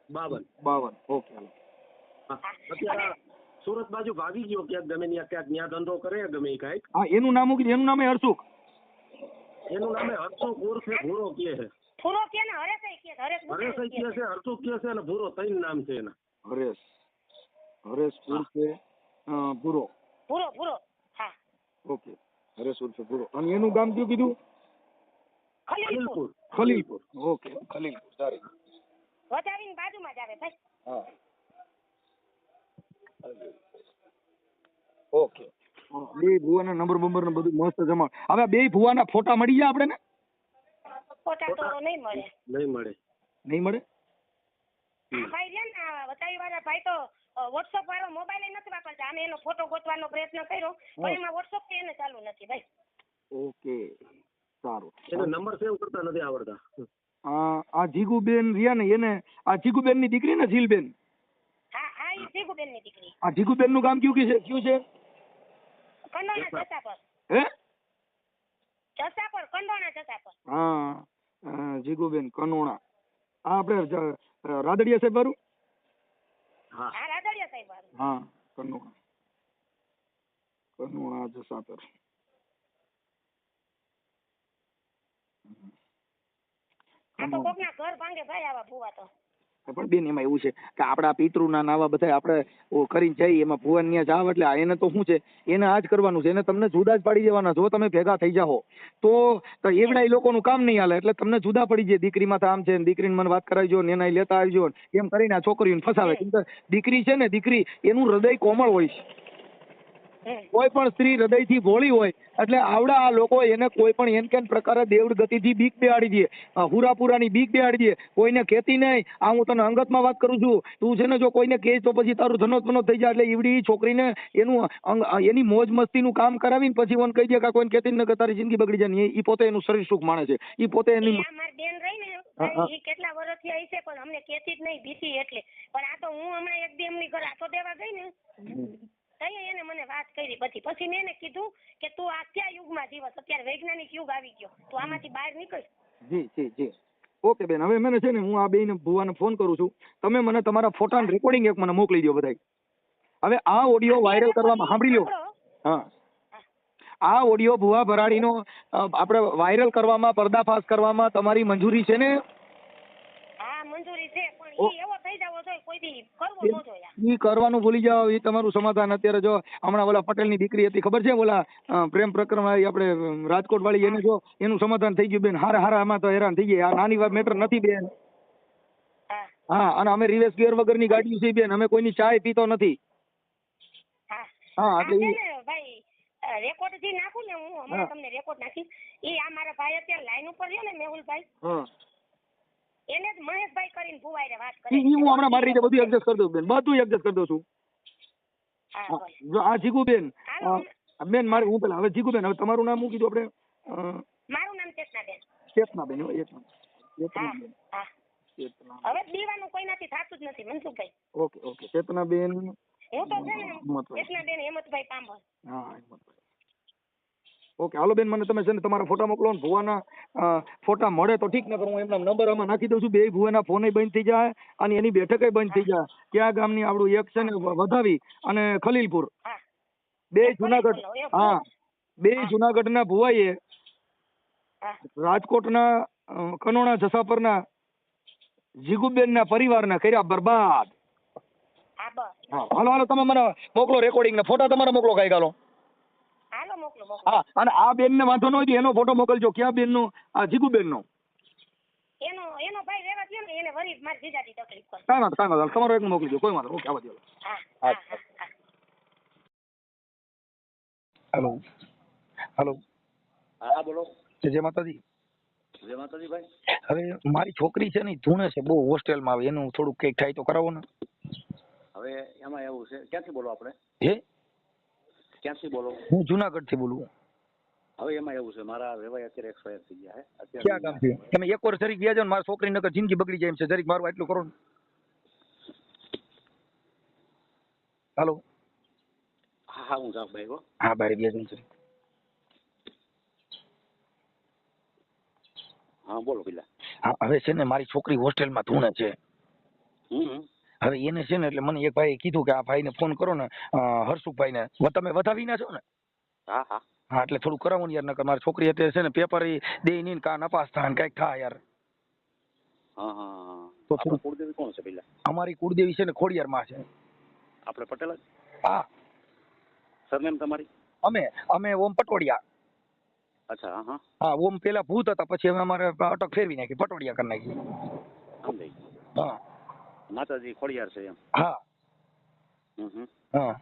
52. ઓકે હાલો. અત્યારે સુરત બાજુ ભાગી ગયો ક્યાંક ગમે ત્યાં ધંધો કરે ગમે ઈ કાંઈક. હા એનું નામ શું કીધું? એનું નામ હર્ષુક. એનું નામે હર્ષુક ઉર્ફે ભૂરો કે છે. ફૂરો કે ને હરેશ કે હરેશ હરેશ કે છે, હર્ષુક કે છે અને ભૂરો ત્રણ નામ છે એના. હરેશ ઉર્ફે ભૂરો. ભૂરો હા ઓકે હરેશ ઉર્ફે ભૂરો. અને એનું ગામ કયું કીધું? ખલીલપુર. ખલીલપુર. ઓકે ખલીલપુર. સારી. વધાવીની બાજુમાં જ આવે ભાઈ. હા ઓકે. બે ભુવાના નંબર બંબર ને બધું મસ્ત જમા. હવે બે ભુવાના ફોટા મળી જાય આપણે ને? ફોટા તો નહીં મળે. નહીં મળે. ભાઈ છે ને વતાવી વાળા ભાઈ તો વોટ્સઅપ વાળો મોબાઈલ નથી વાપરતા. આમે એનો ફોટો ગોતવાનો પ્રયત્ન કર્યો પણ એમાં વોટ્સઅપ એને ચાલુ નથી ભાઈ. ઓકે સારું. એને નંબર સેવ કરતા નથી આવડતા. આ જીગુબેન રહ્યા ને એને આ જીગુબેન ની દીકરી ને ઝીલબેન? હા ઈ જીગુબેન ની દીકરી. આ જીગુબેન નું ગામ કયું છે? કંડોણા જતા પર. હે જતા પર કંડોણા જતા પર. હા જીગુબેન કનોણા. આ આપણે રાદડિયા સાહેબ વાળું? હા રાદડિયા સાહેબ વાળું. હા કનોણા જસા પર. આ તો કોકના ઘર ભાંગે ભાઈ આવા ભૂવા તો. પણ બેન એમાં એવું છે કે આપડા પિતૃના નાવા બધા આપણે કરીને જઈએ એમાં ભુવન ત્યાં જાવ એટલે એને તો શું છે એને આ જ કરવાનું છે. એને તમને જુદા જ પાડી દેવાના. જો તમે ભેગા થઈ જાઓ તો એવડા એ લોકોનું કામ નહીં હાલે. એટલે તમને જુદા પડી જાય. દીકરીમાં તો આમ છે ને દીકરીને મને વાત કરાવજો ને એના લેતા આવજો એમ કરીને આ છોકરીઓને ફસાવે. કેમ કે દીકરી છે ને દીકરી એનું હૃદય કોમળ હોય છે. કોઈ પણ સ્ત્રી હૃદયથી ભોળી હોય એટલે આવડા આ લોકો એને કોઈ પણ એન કેન પ્રકારે દેવડ ગતિથી બીક બેહાડી દે. હુરાપુરાની બીક બેહાડી દે. કોઈને કહેતી નહીં. આ હું તને અંગતમાં વાત કરું છું. તું છે ને જો કોઈને કહે તો પછી તારું ધનોત મનોત થઈ જાય. એટલે ઈવડી છોકરીને એની મોજ મસ્તીનું કામ કરાવીને પછી ઓન કહી દે કે કોઈને કહેતી ન કે તારી જિંદગી બગડી જાય ને. એ પોતે એનું શરીર સુખ માણે છે. એ પોતે એની મારી બેન રહી ને એ કેટલા વર્ષથી આવી છે પણ અમને કહેતી જ નહીં બીતી એટલે. પણ આ તો હું હમણાં એક દી એમની ઘર આટો દેવા ગઈ ને એને મને વાત કરી બધી. પછી મેં એને કીધું કે તું આ કયા યુગમાં જીવસ? અત્યારે વૈજ્ઞાનિક યુગ આવી ગયો. તું આમાંથી બહાર નીકળ. જી ઓકે બેન. હવે મને છે ને હું આ બેને ભુવાને ફોન કરું છું. તમે મને તમારા ફોટા રેકોર્ડિંગ એક મને મોકલી દો બધાય. હવે આ ઓડિયો વાયરલ કરવામાં સાંભળી લો. હા આ ઓડિયો ભુવા ભરાડીનો આપણે વાયરલ કરવામાં પર્દાફાશ કરવામાં તમારી મંજૂરી છે ને? હા મંજૂરી છે પણ ઈ એવો થઈ જાવો જોઈએ કોઈ દી કરવો ન જોઈએ. ઈ કરવાનું ભૂલી જાઓ. એ તમારું સમાધાન. અત્યારે જો હમણાં ઓલા પટેલની દીકરી હતી ખબર છે ઓલા પ્રેમ પ્રકરણ આપણે રાજકોટ વાળી એને જો એનું સમાધાન થઈ ગયું બેન. હારા આમાં તો હેરાન થઈ ગયા. આ નાની વાત મેટર નથી બેન. હા અને અમે રિવર્સ ગિયર વગરની ગાડીઓ છે બેન. અમે કોઈની ચાય પીતો નથી. હા એટલે ભાઈ રેકોર્ડ જે નાખું ને હું હમણાં તમને રેકોર્ડ નાખીશ. ઈ આ મારા ભાઈ અત્યારે લાઈન ઉપર છે ને મેહુલભાઈ. એને જ મહેશભાઈ કરીને ભુવાઈને વાત કરી. ઈ હું હમણાં મારી રીતે બધું એડજસ્ટ કરી દઉં બેન. બધું એડજસ્ટ કરી દઉં છું. જો આ જીગુબેન બેન મારે હું પેલા હવે જીગુબેન હવે તમારું નામ શું કીધું આપણે? મારું નામ ચેતનાબેન. ચેતનાબેન. એક મિનિટ ચેતનાબેન. હા ચેતના. હવે દીવાનું કોઈનાથી થતું જ નથી મનસુખભાઈ. ઓકે ચેતનાબેન. હું તો છે ને હિંમતભાઈ. ચેતનાબેન હેમંતભાઈ પાંભર. હા હિંમતભાઈ. ઓકે હાલો બેન, મને તમે છે ને તમારા ફોટા મોકલો ને ભુવાના ફોટા મળે તો ઠીક, નકર હું એમના નંબર આમાં નાખી દઉં છું. બે ભુવાના ફોન બંધ થઈ જાય અને એની બેઠક બંધ થઈ જાય. ક્યાં ગામની આપણું એક છે ને વધાવી અને ખલીલપુર, હા બે જુનાગઢ. હા બે જુનાગઢના ભુવાએ હા રાજકોટના કનોણા જસાપરના જીગુબેનના પરિવારના કર્યા બરબાદ. હા બસ હા હાલો તમે મને મોકલો રેકોર્ડિંગ ના ફોટા, તમારા મોકલો કઈ ગાલો. હાલો મોકલો. હા અને આ બેન ને વાંધો ન હોય તો એનો ફોટો મોકલજો. ક્યાં બેન નો? આ જીગુબેન નો. એનો ભાઈ રહેવા દે ને, એને વરી મારી જીજાજી તકલીફ કરે. કાંઈ વાંધો તમારો એક મોકલજો, કોઈ વાંધો. ઓકે આવા દો. હા. Hello hello. હા બોલો. જય માતાજી. જય માતાજી ભાઈ. હવે મારી છોકરી છે ને ધૂણે છે બહુ, હોસ્ટેલમાં આવે, એનું થોડુંક કંઈક થાય તો કરાવો ને. હવે એમાં એવું છે, ક્યાંથી બોલો આપણે? હે ક્યાંથી બોલો? હું જુનાગઢ થી બોલું. હવે એમાં એવું છે, મારા વેવાય અત્યારે એક્સપાયર થઈ ગયા છે. ક્યાં ગામથી? તમે એક વાર જરીક ગયા છો ને, મારી છોકરી નકર જિંદગી બગડી જાય એમ છે, જરીક મારું આટલું કરો ને. હાલો. હા હું જાઉં ભાઈ. હા બારે ગયા છે. હા બોલો પેલા. હા હવે છે ને મારી છોકરી હોસ્ટેલમાં ધૂણે છે. હવે એને છે ને એટલે મને એક ભાઈએ કીધું કે આ ભાઈને ફોન કરો ને, હર્ષુભાઈને. તમે વધાવીના છો ને? હા હા હા એટલે થોડું કરાવો ને યાર, નકર મારી છોકરી અત્યારે છે ને પેપર દે નહીં કા નપાસ થાય ને કઈક થાય યાર. હા હા. તો આપણું કુળદેવી કોણ છે પેલા? અમારી કુળદેવી છે ને ખોડિયારમાં છે. આપણે પટેલ જ? હા. સરનેમ તમારી? અમે ઓમ પટોડિયા. અચ્છા. હા હા ઓમ પેલા ભૂત હતા, પછી અમે અમારે અટક ફેરવી નાખી, પટોડિયા કરી નાખી. સમજાઈ. હા માતાજી ખોડિયાર છે એમ? હા. હા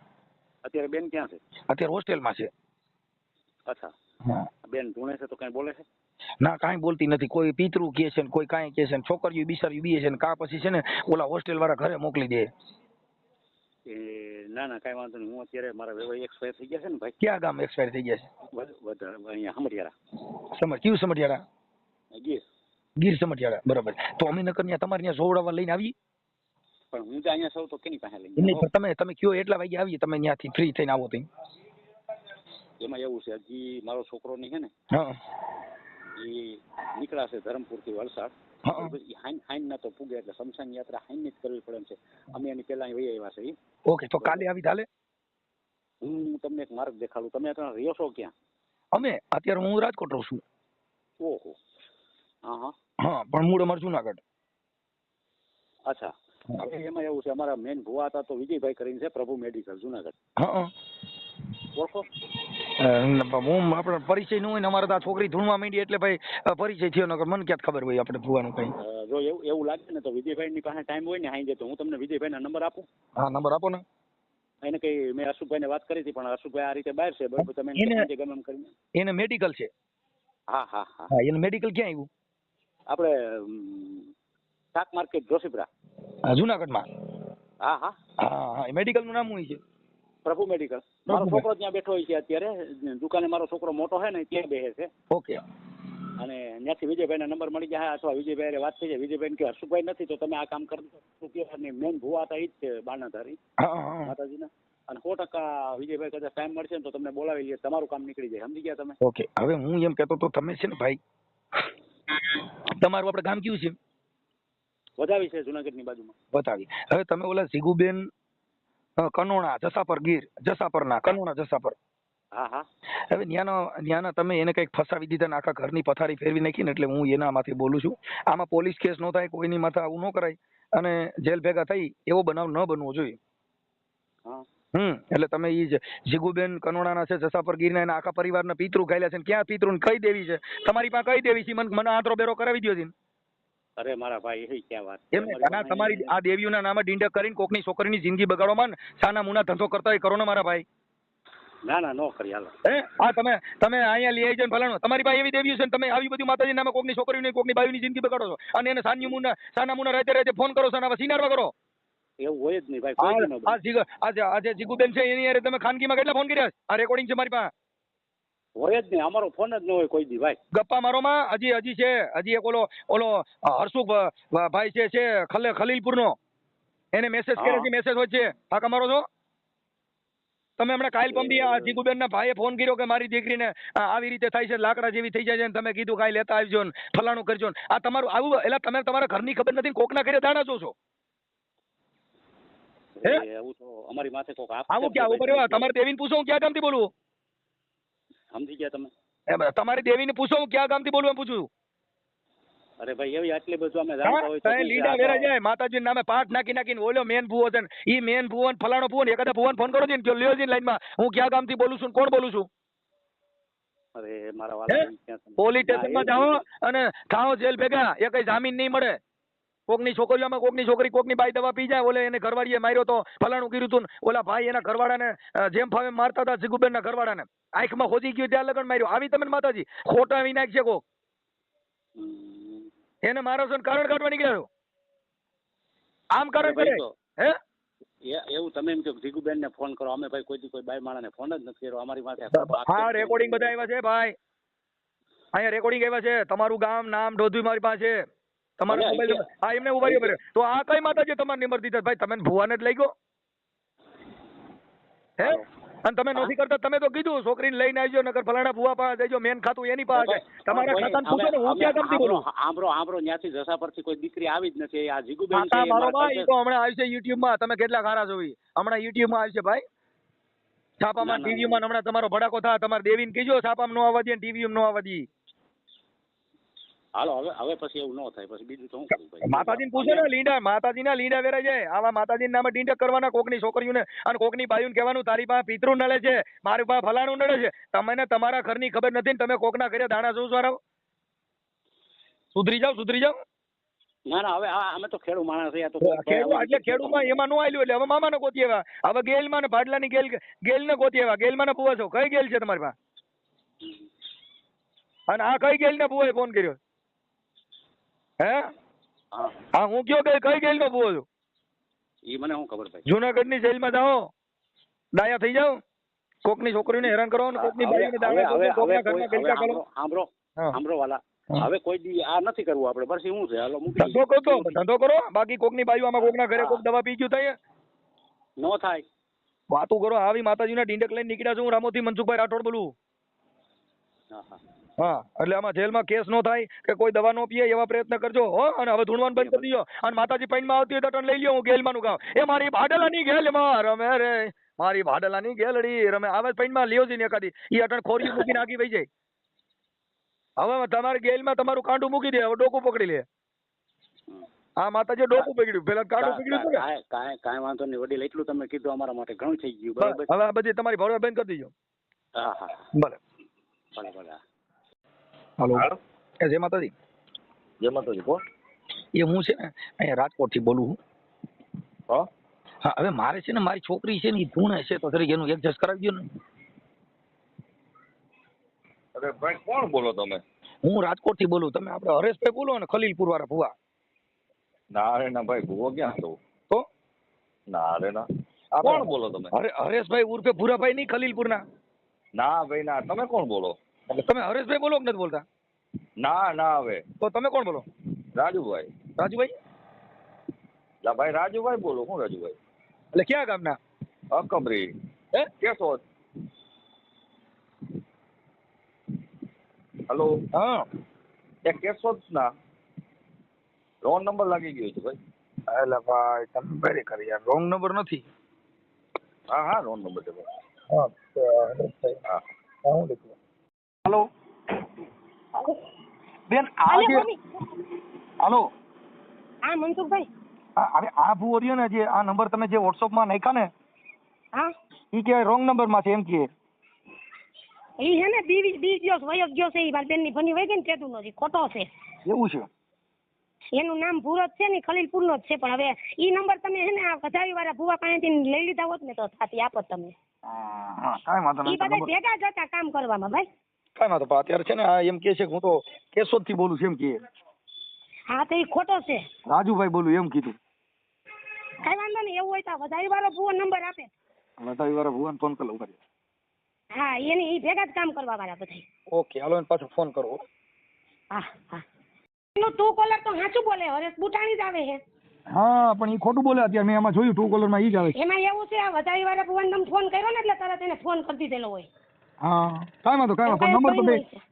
અત્યારે બેન ક્યાં છે? અત્યારે હોસ્ટેલમાં છે. અચ્છા. હા બેન ધૂણે છે તો કઈ બોલે છે? ના કાંઈ બોલતી નથી. કોઈ પિતૃ કહે છે ને કોઈ કાંઈ કહે છે ને, છોકરીઓ બિચારીઓ બીએ છે ને, કા પછી છે ને ઓલા હોસ્ટેલ વાળા ઘરે મોકલી દે. ના કઈ વાંધો નહીં. હું અત્યારે મારા વેવાય એક્સપાયર થઈ ગયા છે ને ભાઈ. ક્યાં ગામ એક્સપાયર થઈ ગયા છે? વધારે અહીંયા સમઢિયાળા. કયું સમઢિયાળા? ગીર. ગીર સમઢિયાળા, બરાબર. તો અમે નકર ત્યાં તમારે ત્યાં જોવડાવવા લઈને આવી. પણ હું તો અહીંયા સૌ તો કેની પાસે લઈને નહીં પણ તમે કયો એટલા વાગે આવીએ, તમે ત્યાંથી ફ્રી થઈને આવો તો. એમાં એવું છે, હજી મારો છોકરો ની છે ને, હા એ નીકળાશે ધરમપુર થી વલસાડ. હાઈન ના તો પૂગે એટલે શમશાન યાત્રા હાઈન ની જ કરવી પડે એમ છે. અમે એની પેલા વહી આવ્યા છે. ઓકે તો કાલે આવી ચાલે? હું તમને એક માર્ગ દેખાડું. તમે અત્યારે રહ્યો છો ક્યાં? અમે અત્યારે હું રાજકોટ રહું છું. ઓહો. હા પણ મૂળ અમારું જુનાગઢ. અચ્છા. હવે એમાં એવું છે, અમારા મેન ભુવા હતા તો વિજયભાઈ કરીને છે, પ્રભુ મેડિકલ જુનાગઢ. ઓળખો? હું આપણે પરિચય ન હોય ને, અમારે તો આ છોકરી ધૂણવા માંડી એટલે ભાઈ પરિચય થયો, નકર મને ક્યાં ખબર હોય આપણે ભુવાનું કઈ. જો એવું લાગે ને તો વિજયભાઈ ની પાસે ટાઈમ હોય ને હાઈ તો હું તમને વિજયભાઈ ના નંબર આપું. હા નંબર આપો ને. એને કઈ મેં અશોકભાઈ ને વાત કરી હતી, પણ અશોકભાઈ આ રીતે બહાર છે, બરોબર. તમે ગમે એમ કરીને. એને મેડિકલ છે? હા એને મેડિકલ ક્યાં આવ્યું? આપણે શાક માર્કેટ જોશીપુરા જુનાગઢમાં. હા મેડિકલ નું નામ શું છે? પ્રભુ મેડિકલ. મારો છોકરો ત્યાં બેઠો હોય છે અત્યારે દુકાને. મારો છોકરો મોટો છે ને ત્યાં બેસે છે. ઓકે. અને ત્યાંથી વિજયભાઈ ના નંબર મળી ગયા અથવા વિજયભાઈ વાત થઈ જાય. વિજયભાઈ કે હર્ષુભાઈ નથી તો તમે આ કામ કરી દો. મેન ભુવા હતા એ જ છે બાણાધારી માતાજીના. અને 100% વિજયભાઈ કદાચ ટાઈમ મળશે ને તો તમને બોલાવી લઈએ, તમારું કામ નીકળી જાય. સમજી ગયા તમે? ઓકે. હવે હું એમ કહેતો તો તમે છે ને ભાઈ, તમારું આપણે ગામ કયું છે? વધાવી છે, જુનાગઢ ની બાજુમાં. બતાવી. હવે તમે ઓલા જીગુબેન કનોણા જસાપર, ગીર જસાપરના કનોણા જસાપર. હા. હવે ન્યાના તમે એને કઈક ફસાવી દીધા ને આખા ઘરની પથારી ફેરવી નાખી ને, એટલે હું એનામાંથી બોલું છું. આમાં પોલીસ કેસ ન થાય, કોઈની માથે આવું ન કરાય અને જેલ ભેગા થઈ એવો બનાવ ન બનવો જોઈએ. એટલે તમે ઈ જીગુબેન કનોણાના છે જસાપર ગીરના, એના આખા પરિવારના પિતૃ ગાયલા છે. ક્યાં પિતૃ કઈ દેવી છે તમારી પાસે? કઈ દેવી છે? મને આંતરો બેરો કરાવી દો છે. અરે મારા ભાઈ એ ક્યાં વાત. એમ તમારી આ દેવીઓના નામે ડીંડક કરીને કોકની છોકરીની જિંદગી બગાડો માં સાના મુના ધંધો કરતા હોય કરો ને મારા ભાઈ. ના નો કરી હાલો. હા તમે અહીંયા લઈ આવી જાય ભલાણો. તમારી પાસે એવી દેવીઓ છે ને તમે આવી બધી માતાજી નામે કોકની છોકરીઓની કોકની બાયુની જિંદગી બગાડો છો, અને એને સાના મુના રાતે ફોન કરો છો અને સિનારવા કરો. એવું હોય જ નહીં ભાઈ. આજે જીગુબેન છે એની યારે તમે ખાનગીમાં કેટલા ફોન કર્યા? આ રેકોર્ડિંગ છે મારી પાસે. હોય જ નહીં, અમારો ફોન જ ન હોય કોઈ દી ભાઈ. ગપ્પા મારોમાં હજી છે, હજી એક ઓલો હર્ષુખ ભાઈ છે ખલીલપુરનો, એને મેસેજ કરે છે, મેસેજ હોય છે, ફાંકા મારો છો તમે? હમણાં કાલ પંપી આ જીગુબેનના ભાઈએ ફોન કર્યો કે મારી દીકરીને આવી રીતે થાય છે, લાકડા જેવી થઈ જાય છે, ને તમે કીધું કાંઈ લેતા આવજો ને ફલાણું કરજો ને. આ તમારું આવું એટલે તમે તમારા ઘરની ખબર નથી, કોકના ઘરે દાણા છો? એવું તો અમારી માથે કોક આવું ક્યાં ઉપર? તમારે દેવીને પૂછો હું ક્યાં ગામથી બોલું? સમજી ગયા તમે? તમારી દેવીને પૂછો હું ક્યાં ગામથી બોલું એમ પૂછું. અરે ભાઈ એવી આટલી બધું અમે જાણતા હોય તો લીડા વેરા જાય માતાજીના નામે પાઠ નાખીને ઓલો મેન ભૂવો છે ને ઈ મેન ભૂવો ને ફલાણો ભૂવો ને એકાદા ભૂવાને ફોન કરો છો ને લ્યો છે લાઈનમાં, હું ક્યાં ગામથી બોલું છું, કોણ બોલું છું? અરે મારા વાલા પોલીસ સ્ટેશનમાં જાઓ અને થાઓ જેલ ભેગા, એ કઈ જામીન નહીં મળે. કોકની છોકરીઓમાં કોકની છોકરી કોકની બાઈ દવા પી જાય, ઓલે એને ઘરવાળીએ માર્યો તો ફલાણું કર્યું હતું, ઓલા ભાઈ એના ઘરવાળાને જેમ ફાવે મારતા હતા જીગુબેનના ઘરવાળાને, આંખમાં હોજી ગયું ત્યાં લગન માર્યો. આવી તમે માતાજી ખોટા વિનાક છે કોક, એને મારો છો કારણ કાઢવા નીકળ્યા છો, આમ કારણ કરે હે? એવું તમે એમ કહો જીગુબેન ને ફોન કરો, અમે ભાઈ કોઈ બાઈ માણસને ફોન જ નથી કર્યો અમારી માથે. હા રેકોર્ડિંગ બધા આવ્યા છે ભાઈ, અહીંયા રેકોર્ડિંગ આવ્યા છે, તમારું ગામ નામ બધું મારી પાસે તમારા મોબાઈલ. હા એમને ઉભા રહ્યો તો આ કઈ માતાજી તમારે નંબર દીધા ભાઈ? તમે ભુવાને જ લઈ ગયો હે? અને તમે નથી કરતા, તમે તો કીધું છોકરીને લઈને આવજો નકર ફલાણા ભુવા પાસે જજો, મેન ખાતું એની પાસે. તમારા ખાતાને પૂછો ને હું ક્યાં ગામથી બોલું? આંબરો ત્યાંથી જસા પરથી કોઈ દીકરી આવી જ નથી. આ જીગુબેન છે મારો ભાઈ, તો હમણાં આવશે યુટ્યુબ માં, તમે કેટલા ખારા છો હમણાં યુટ્યુબ માં આવશે ભાઈ, છાપામાં ટીવી માં હમણાં તમારો ભડાકો થાય. તમારે દેવીને કીજો છાપામાં નો આવવા દે, ટીવી માં નો આવવા દે. હાલો હવે પછી એવું ન થાય, પછી બીજું તો હું કરું ભાઈ? માતાજીને પૂછો ને, લીંડા માતાજીના લીંડા વેરાઈ જાય. આવા માતાજીના નામે ડીંડક કરવાના કોકની છોકરીઓને અને કોકની બાયુને કહેવાનું તારી પાસે પિતૃ નડે છે, મારી પાસે ફલાણું નડે છે. તમને તમારા ઘરની ખબર નથી ને તમે કોકના ઘરે દાણા જોઉં છો. સુધરી જાવ. ના હવે અમે તો ખેડૂ માણસ રહ્યા તો એટલે ખેડૂમાં એમાં નો આલ્યું એટલે હવે મામાને ગોતી આવ્યા, હવે ગેલમાં ને ભાડલાની ગેલ ને ગોતી આવ્યા. ગેલમાં ને પૂવા છો, કઈ ગેલ છે તમારી પાસે? અને આ કઈ ગેલ ને પૂવાએ ફોન કર્યો હે? હા હું કયો કઈ ગેલ નો પૂવો છું? એ મને શું ખબર ભાઈ? જુનાગઢ ની જેલમાં જાઓ, ડાયા થઈ જાઓ, કોકની છોકરીઓને હેરાન કરો, કોકની બાઈઓને દાણા કોકના ઘરમાં ગલકા કરો. સાંભળો વાલા, હવે કોઈ દી આ નથી કરવું આપણે, બસ શું છે હાલો મૂકી ધંધો કરો. બાકી કોકની બાઈઓ આમાં કોકના ઘરે કોક દવા પી ગયું થાય નો થાય વાતું કરો. આવી માતાજીના ડીંડક લઈને નીકળ્યા છું, હું રામોથી મનસુખભાઈ રાઠોડ બોલું. હા એટલે આમાં જેલમાં કેસ નો થાય કે કોઈ દવા નો પીએ એવા પ્રયત્ન કરજો હો. અને હવે ધૂણવાનું બંધ કરી દીજો. અને માતાજી પૈનમાં આવતી હોય તો ટન લઈ લ્યો. હું ગેલમાં નું ગામ એ મારી ભાડલાની ગેલમાં રમે રે, મારી ભાડલાની ગેલડી રમે. આવે પૈનમાં લ્યો છે ને એકાદી એ અટણ ખોરી મૂકીને આગી વહી જાય. હવે તમારે ગેલમાં તમારું કાંડું મૂકી દે, હવે ડોકું પકડી લે. હા માતાજી ડોકું પકડ્યું, પેલા કાંડું પકડ્યું હતું ને. કાંઈ વાંધો નહીં વડીલ, એટલું તમે કીધું અમારા માટે ઘણું થઈ ગયું. બરાબર, હવે આ બધી તમારી ભરવા બંધ કરી દીજો. હા ભલે. હાલો જય માતાજી. જય માતાજી. કોણ? એ હું છે ને અહીંયા રાજકોટ થી બોલું છું. હા હવે મારે છે ને મારી છોકરી છે ને એ ધૂણે છે તો તરીકે એનું એડજસ્ટ કરાવી દો ને. અરે ભાઈ કોણ બોલો તમે? હું રાજકોટ થી બોલું. તમે આપણે હરેશભાઈ બોલો ને, ખલીલપુર વાળા ભુવા. ના રે ના ભાઈ, ભુવો ક્યાં છો? તો ના રે ના, કોણ બોલો તમે? હરેશભાઈ ઉર્ફે ભૂરાભાઈ નહીં, ખલીલપુર ના. ના ભાઈ ના, તમે કોણ બોલો? તમે હરેશભાઈ બોલો કે નથી બોલતા? ના ના હવે તો તમે કોણ બોલો? રાજુભાઈ. રાજુભાઈ? લા ભાઈ રાજુભાઈ બોલો. કોણ રાજુભાઈ? એટલે ક્યાં ગામના? અકબરી. હે કેશોદ. હેલો. હા એ કેશોદ ના રોંગ નંબર લાગી ગયો છે ભાઈ. એટલે ભાઈ તમે વેરી કરી યાર, રોંગ નંબર નથી. હા રોંગ નંબર છે ભાઈ. હા હું લખું. હેલો બેન આ જે હાલો હા મનસુખભાઈ. હવે આ ભૂવો રહ્યો ને જે આ નંબર તમે જે વોટ્સઅપ માં નાખ્યા ને, હા ઈ કે રોંગ નંબર માં છે એમ કે. ઈ હે ને દી ગયો વયો ગયો છે, ઈ મારી બેન ની ભણી વઈ ગઈ ને તેતું નથી, ખોટો છે. એવું છે? એનું નામ ભૂરત છે ને, ખલીલપુર નો જ છે. પણ હવે ઈ નંબર તમે હે ને આ વધારી વાળા ભૂવા પાસેથી લઈ લીધા હોત ને તો થાતી આપત તમને. હા કાંઈ વાંધો નહીં. ઈ બધા ભેગા જ હતા કામ કરવામાં ભાઈ. કાંઈ વાંધો. અત્યારે છે ને આ એમ કે છે કે હું તો કેશોદ થી બોલું છું એમ કે. હા તો ઈ ખોટો છે. રાજુભાઈ બોલું એમ કીધું. કઈ વાંધો નહીં, એવું હોય તો વધારી વાળો ભૂવો નંબર આપે. વધારી વાળા ભુવાને ફોન કરી લઉં. હા એની ઈ ભેગા જ કામ કરવા વાળા બધા. ઓકે હાલો એને પાછો ફોન કરો. હા હા એનું ટુ કોલર તો સાચું બોલે હરેશ બુટાણી જ આવે છે. હા પણ એ ખોટું બોલે અત્યારે મેં એમાં જોયું ટુ કોલર માં ઈ જ આવે. એમાં એવું છે આ વધારી વાળા ભુવન તમે ફોન કર્યો ને એટલે તરત એને ફોન કરી દીધેલો હોય. હા કાંઈ વાંધો પણ નંબર તો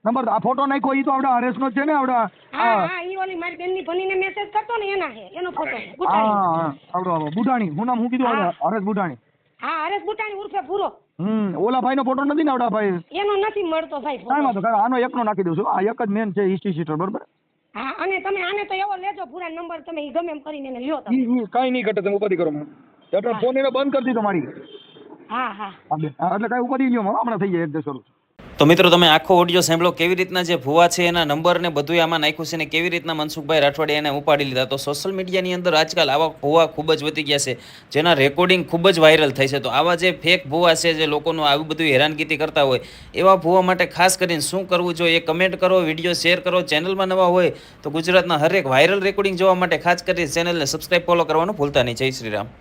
નંબર આ ફોટો નાખ્યો ઈ તો આપડા હરેશનો જ છે ને આપડા. હા હા ઈ ઓલી મારી બેનની ભણીને મેસેજ કરતો ને એના છે એનો ફોટો છે હા બુટાણી. હા આપડો બુટાણી હું નામ હું કીધું હરેશ બુટાણી. હા હરેશ બુટાણી ઉર્ફે પૂરો. ઓલા ભાઈ નો ફોટો નથી ને આપડા ભાઈ. એનો નથી મળતો ભાઈ કાંઈ ફોટો. વાંધો આનો એકનો નાખી દઉં છું. આ એક જ મેન છે હિસ્ટ્રી સીટર બરોબર. હા અને તમે આને તો એવો લેજો પૂરા નંબર તમે ઈ ગમે એમ કરીને એને લ્યો તમે. ઈ કાંઈ નહીં ઘટે તમે ઉપાધિ કરો મને. એટલે ફોન એને બંધ કરી દીધો મારી. હા હા એટલે કાંઈ ઉપાધિ લ્યો હમણાં થઈ જાય એડજસ્ટ કરું છું. તો મિત્રો તમે આખો ઓડિયો સાંભળો કેવી રીતના જે ભુવા છે એના નંબર ને બધું આમાં નાખ્યું છે ને કેવી રીતના મનસુખભાઈ રાઠોડિયા એને ઉપાડી લીધા. તો સોશિયલ મીડિયાની અંદર આજકાલ આવા ભુવા ખૂબ જ વધી ગયા છે જેના રેકોર્ડિંગ ખૂબ જ વાયરલ થાય છે. તો આવા જે ફેક ભુવા છે જે લોકોનું આવું બધું હેરાનગીતી કરતા હોય એવા ભુવા માટે ખાસ કરીને શું કરવું જોઈએ એ કમેન્ટ કરો, વિડીયો શેર કરો. ચેનલમાં નવા હોય તો ગુજરાતના હરેક વાયરલ રેકોર્ડિંગ જોવા માટે ખાસ કરી ચેનલને સબસ્ક્રાઈબ ફોલો કરવાનું ભૂલતા નહીં. જય શ્રી રામ.